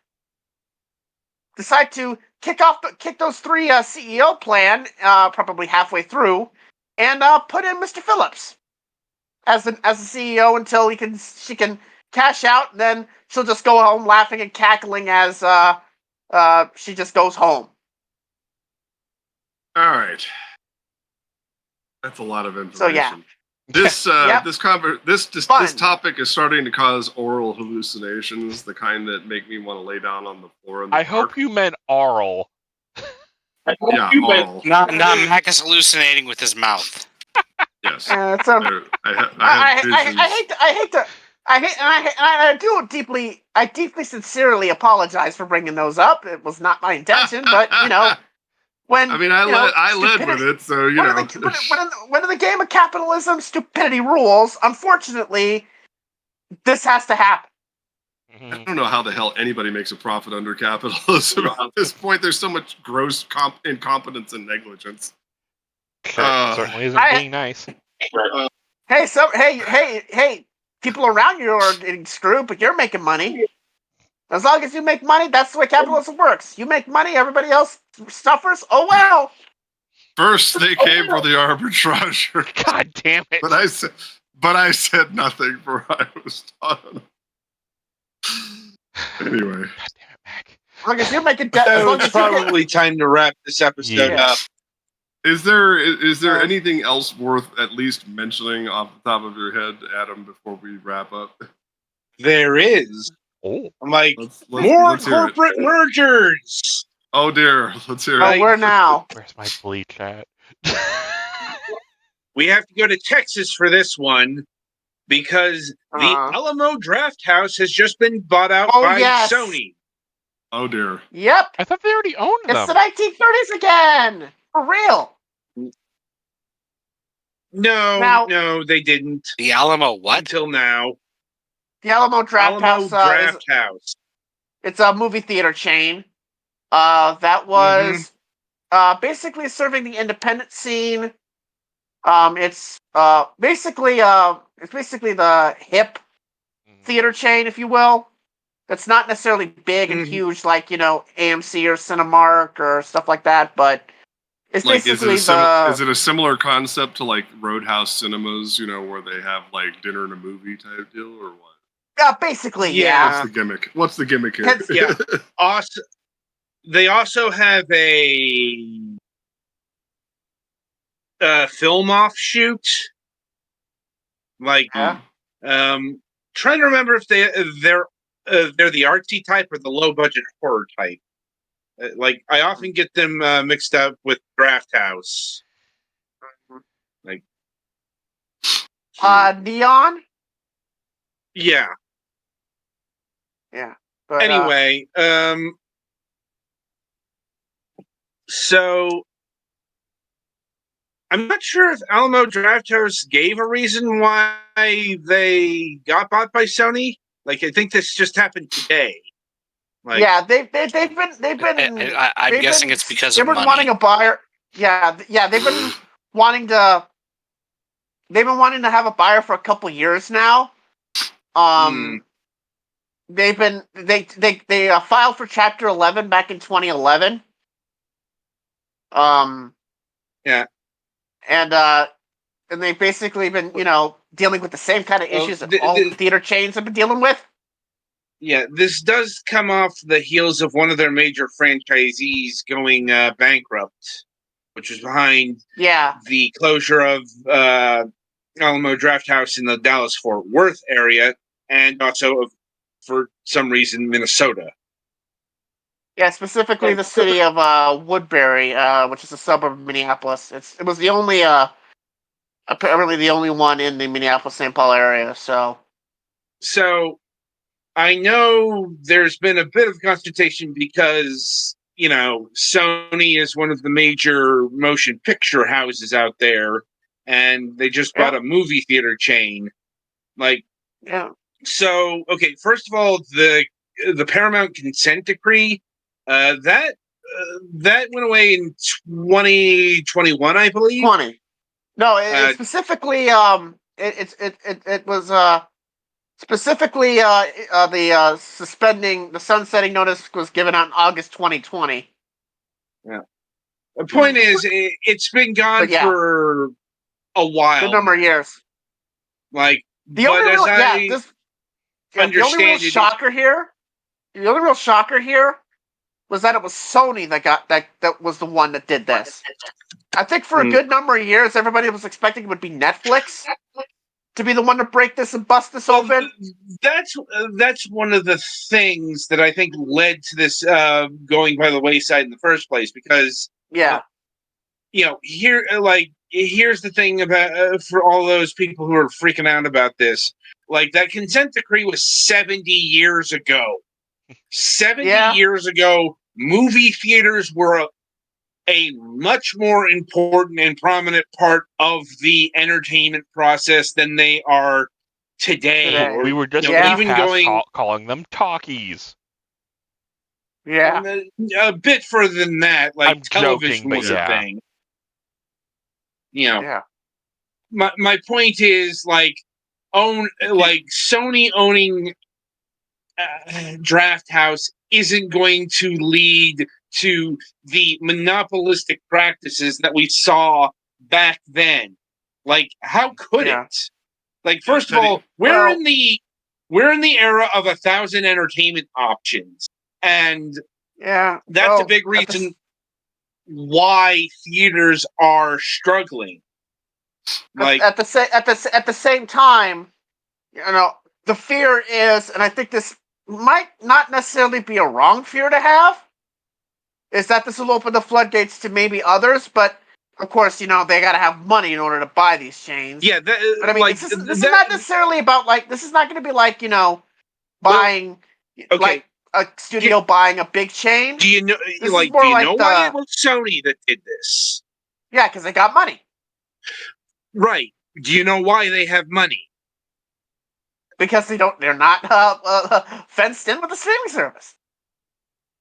kick those three CEO plan probably halfway through, and put in Mr. Phillips as the CEO until she can cash out, and then she'll just go home laughing and cackling as she just goes home. All right. That's a lot of information. So yeah. This Yep. this topic is starting to cause oral hallucinations, the kind that make me want to lay down on the floor in the I dark. hope you meant oral. Yeah, oral. Not Mac is hallucinating with his mouth. Yes. It's, I deeply sincerely apologize for bringing those up. It was not my intention, but you know, when I mean, I led with it, so you know. When in the game of capitalism, stupidity rules. Unfortunately, this has to happen. I don't know how the hell anybody makes a profit under capitalism. At this point, there's so much gross incompetence and negligence. Certainly isn't being nice. Hey, people around you are getting screwed, but you're making money. As long as you make money, that's the way capitalism works. You make money, everybody else suffers. Oh well. First, they came for the arbitrage. God damn it! But I said nothing, for I was talking. Anyway, God damn it, Mac. As long as you're making it's probably time to wrap this episode up. Is there anything else worth at least mentioning off the top of your head, Adam, before we wrap up? There is. Oh. I'm like, let's corporate mergers. Oh dear, let's hear Oh, it. where now? Where's my bleach at? We have to go to Texas for this one because the Alamo Draft House has just been bought out by Sony. Oh dear. Yep. I thought they already owned them. It's the 1930s again. For real. No, they didn't. The Alamo what? Until now. The Alamo Draft House. House. It's a movie theater chain. That was basically serving the independent scene. It's basically the hip theater chain, if you will. It's not necessarily big and huge like, you know, AMC or Cinemark or stuff like that, but it's like, basically is it a similar concept to like Roadhouse Cinemas, you know, where they have like dinner and a movie type deal, or what? Basically, yeah. What's the gimmick here? Yeah. They also have a film offshoot. Like, trying to remember if they're they're the artsy type or the low budget horror type. Like I often get them mixed up with Draft House. Like, Neon. yeah. Yeah. But, Anyway, so I'm not sure if Alamo Drafthouse gave a reason why they got bought by Sony. Like, I think this just happened today. Like, yeah, they've been I'm guessing it's because they of were money. wanting a buyer. Yeah, they've been wanting to have a buyer for a couple years now. They filed for Chapter 11 back in 2011. Yeah. And they've basically been, dealing with the same kind of issues that all theater chains have been dealing with. Yeah, this does come off the heels of one of their major franchisees going bankrupt, which was behind the closure of Alamo Drafthouse in the Dallas-Fort Worth area, and also for some reason, Minnesota. Yeah, specifically the city of Woodbury, which is a suburb of Minneapolis. It was the only, apparently the only one in the Minneapolis-St. Paul area. So I know there's been a bit of consternation because, Sony is one of the major motion picture houses out there, and they just bought a movie theater chain. So, okay, first of all, the Paramount consent decree, that went away in 2021, I believe. 20. No, it specifically, it was specifically the sunsetting notice was given out in August 2020. Yeah. The point is, it's been gone for a while. Good number of years. Like, the only real shocker here was that it was Sony that was the one that did this. I think for a good number of years, everybody was expecting it would be Netflix to be the one to break this and bust this open. That's one of the things that I think led to this going by the wayside in the first place. Because here's the thing about for all those people who are freaking out about this. Like, that consent decree was 70 years ago. 70 years ago, movie theaters were a much more important and prominent part of the entertainment process than they are today. We were just calling them talkies. Yeah. A bit further than that, like, I'm television joking, was a thing. My point is, like, Sony owning Draft House isn't going to lead to the monopolistic practices that we saw back then. Like, how could it? Like, first of all, we're in the era of 1,000 entertainment options, and that's a big reason why theaters are struggling. Like, at the same time, the fear is, and I think this might not necessarily be a wrong fear to have, is that this will open the floodgates to maybe others, but of course, they got to have money in order to buy these chains. Yeah, but I mean, this is not necessarily about, like, this is not going to be like, buying, like a studio buying a big chain. Do you know? Do you know why it was Sony that did this? Yeah, because they got money. Right. Do you know why they have money? Because they're not fenced in with the streaming service.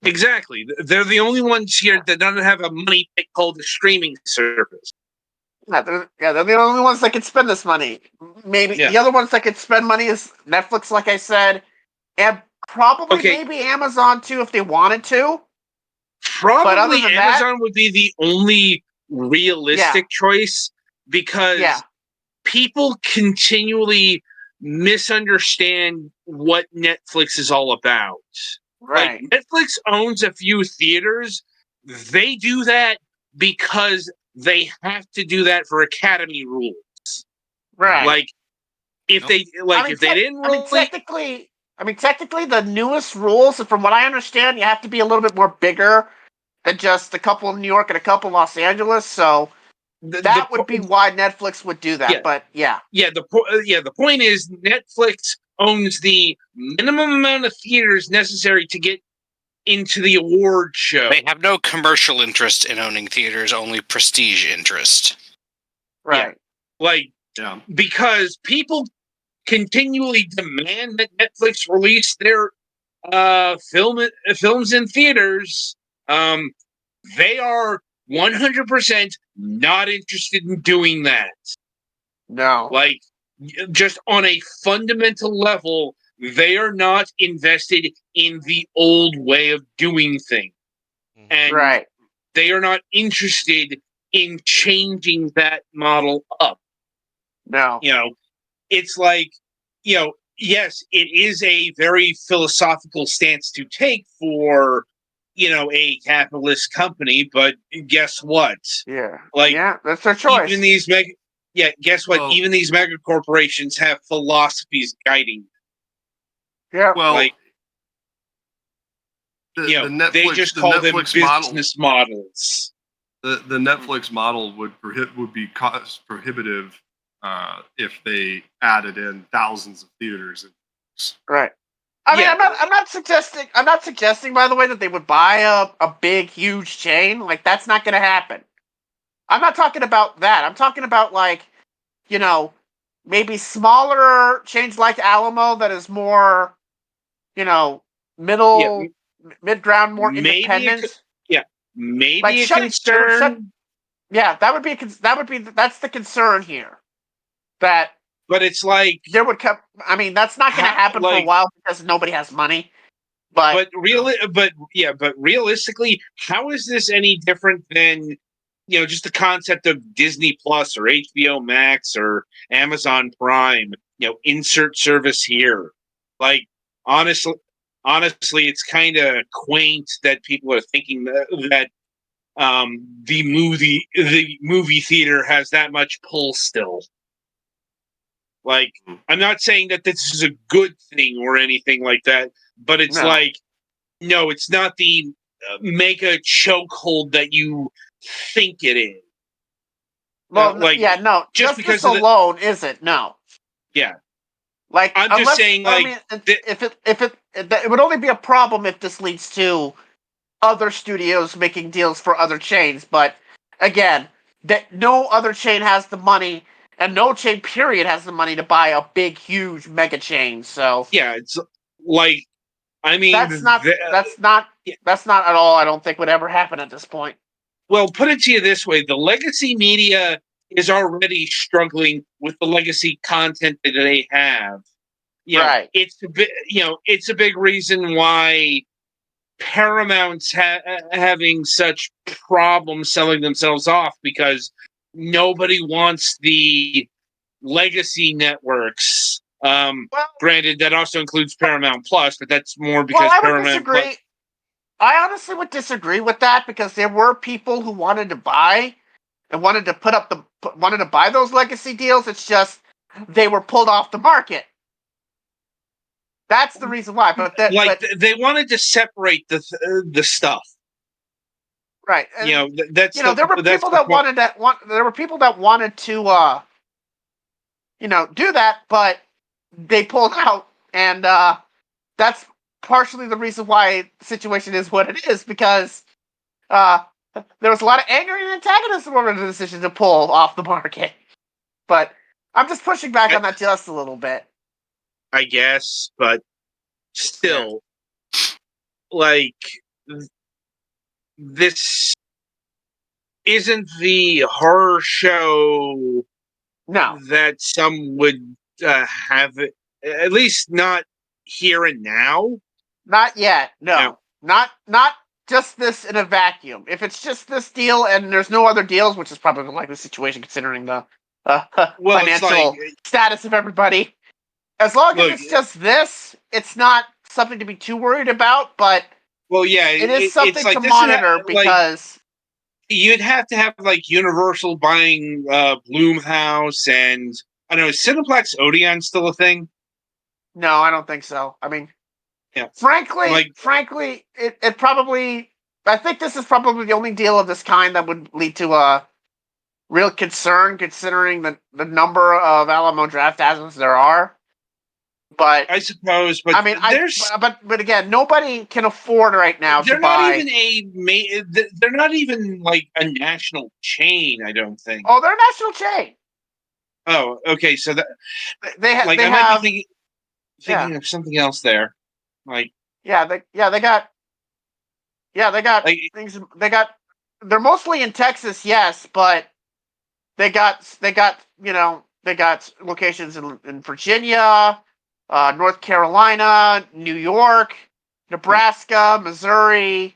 Exactly. They're the only ones here that don't have a money pit called the streaming service. They're the only ones that can spend this money. Maybe the other ones that can spend money is Netflix, like I said, and probably maybe Amazon too if they wanted to. Probably Amazon would be the only realistic choice, because people continually misunderstand what Netflix is all about. Right. Like, Netflix owns a few theaters. They do that because they have to do that for Academy rules. Right. Like, if they didn't really, technically, I mean, technically, the newest rules, from what I understand, you have to be a little bit more bigger than just a couple in New York and a couple in Los Angeles. So that would be why Netflix would do that. Yeah. But yeah, the point is Netflix owns the minimum amount of theaters necessary to get into the award show. They have no commercial interest in owning theaters, only prestige interest. right. Like, Yeah. because people continually demand that Netflix release their films in theaters, they are 100% not interested in doing that. No. Like, just on a fundamental level, they are not invested in the old way of doing things. And Right. they are not interested in changing that model up. No. It's like, yes, it is a very philosophical stance to take for, a capitalist company, but guess what? Yeah. Like, yeah, that's their choice. even these guess what? Well- Even these mega corporations have philosophies guiding them. yeah. Well, Like, the they Netflix, just the call them Netflix model, business models. the Netflix model would be cost prohibitive if they added in thousands of theaters. Right. I mean, Yeah. I'm not suggesting, by the way, that they would buy a big, huge chain. Like, that's not going to happen. I'm not talking about that. I'm talking about, like, maybe smaller chains like Alamo that is more, mid-ground, more Maybe independent. Maybe Like, a shutting- concern, Yeah, that's the concern here. That but it's like, there would come. I mean, that's not going to happen for a while because nobody has money. But realistically, how is this any different than just the concept of Disney Plus or HBO Max or Amazon Prime? Insert service here. Like, honestly, it's kind of quaint that people are thinking that the movie theater has that much pull still. Like, I'm not saying that this is a good thing or anything like that, but it's No. like, no, it's not the mega chokehold that you think it is. well, like, no, just just because this of the- alone isn't. No. Yeah. Like, I'm just unless, saying, I like, mean, it would only be a problem if this leads to other studios making deals for other chains. But again, that no other chain has the money, and no chain period has the money to buy a big, huge mega chain. So yeah, it's like, I mean, that's not at all. I don't think would ever happen at this point. well, put it to you this way: the legacy media is already struggling with the legacy content that they have. Right. It's a big reason why Paramount's having such problems selling themselves off, because nobody wants the legacy networks. Granted, that also includes Paramount Plus, but that's more because I would Paramount disagree. Plus. I honestly would disagree with that because there were people who wanted to buy and wanted to buy those legacy deals. It's just they were pulled off the market. That's the reason why. But they wanted to separate the stuff. Right. And, there were people that wanted to do that, but they pulled out, and that's partially the reason why the situation is what it is, because there was a lot of anger and antagonism over the decision to pull off the market. But I'm just pushing back on that just a little bit. I guess, but still, like, this isn't the horror show that some would have, at least not here and now. Not yet. No. Not just this in a vacuum. If it's just this deal and there's no other deals, which is probably the likely situation considering the financial status of everybody. As long as it's just this, it's not something to be too worried about, but it is something to monitor because you'd have to have like Universal buying Blumhouse, and I don't know, is Cineplex Odeon still a thing? No, I don't think so. I mean, Yeah. frankly, it probably. I think this is probably the only deal of this kind that would lead to a real concern, considering the number of Alamo draft assets there are. But I suppose, but I mean, but again, nobody can afford right now to they're buy. not even they're not even like a national chain. I don't think. Oh, they're a national chain. Oh, okay. So that They like they I have. might be thinking of something else there. Like They got like things. They're mostly in Texas, yes, but they got they got locations in Virginia, North Carolina, New York, Nebraska, Missouri,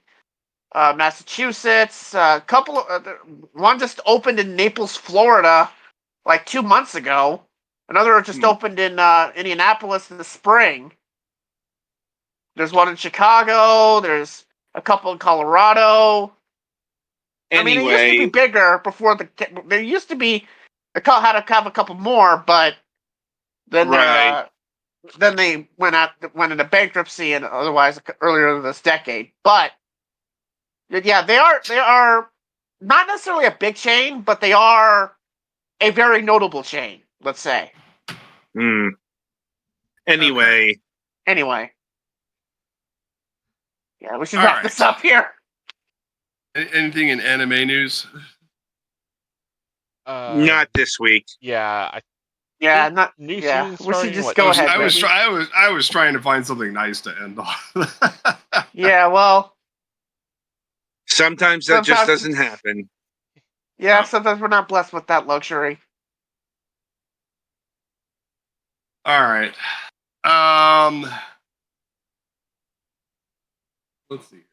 Massachusetts. A couple of one just opened in Naples, Florida, like 2 months ago. Another just opened in Indianapolis in the spring. There's one in Chicago. There's a couple in Colorado. I mean, it used to be bigger before there used to be. Had to have a couple more, but then then they went into bankruptcy and otherwise earlier this decade. But yeah, they are not necessarily a big chain, but they are a very notable chain. Let's say. Anyway. Yeah, we should wrap this up here. Anything in anime news? Not this week. Yeah. Not. New Yeah, season we should starting, just what, go ahead. I was trying to find something nice to end on. Yeah, well. Sometimes that just doesn't happen. Yeah, sometimes we're not blessed with that luxury. All right. Let's see.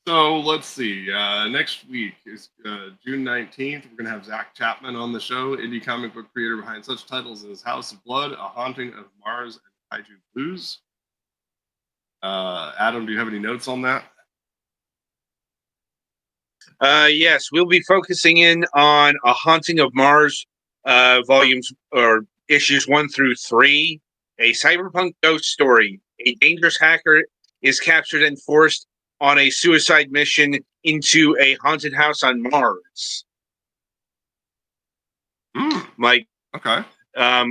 So let's see. Next week is June 19th. We're going to have Zach Chapman on the show, indie comic book creator behind such titles as House of Blood, A Haunting of Mars, and Kaiju Blues. Adam, do you have any notes on that? Yes, we'll be focusing in on A Haunting of Mars, volumes or issues 1 through 3. A cyberpunk ghost story. A dangerous hacker is captured and forced on a suicide mission into a haunted house on Mars. Okay. A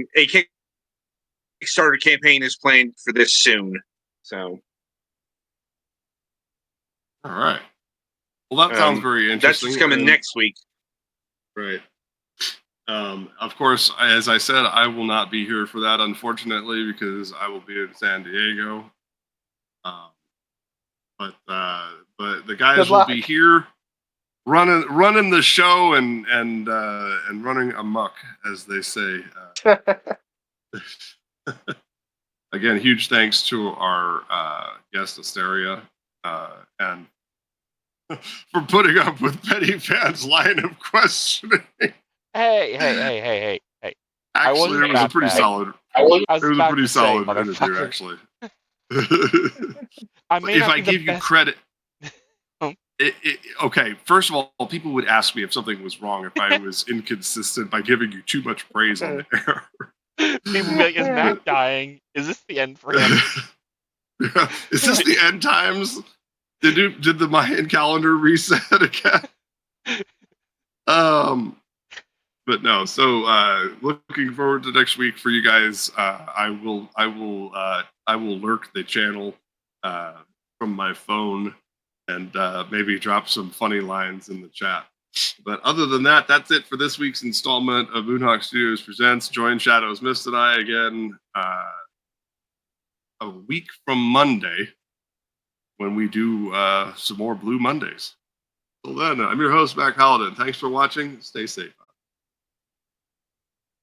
Kickstarter campaign is planned for this soon. So. All right. Well, that sounds very interesting. That's coming next week. Right. Of course, as I said, I will not be here for that, unfortunately, because I will be in San Diego. But the guys will be here, running the show and running amok, as they say. Again, huge thanks to our guest Austeria and for putting up with Petty Fan's line of questioning. Hey. Actually, it was a pretty solid. It was a pretty solid interview, actually. If I give you credit, okay. First of all, people would ask me if something was wrong if I was inconsistent by giving you too much praise on the air. People be like, "Is Mac dying? Is this the end for him? Is this the end times? Did the Mayan calendar reset again?" But no. So looking forward to next week for you guys. I will lurk the channel from my phone and maybe drop some funny lines in the chat. But other than that, that's it for this week's installment of Moonhawk Studios Presents Join Shadows Mist and I again a week from Monday when we do some more Blue Mondays. Till then, I'm your host, Mac Halliday. Thanks for watching. Stay safe.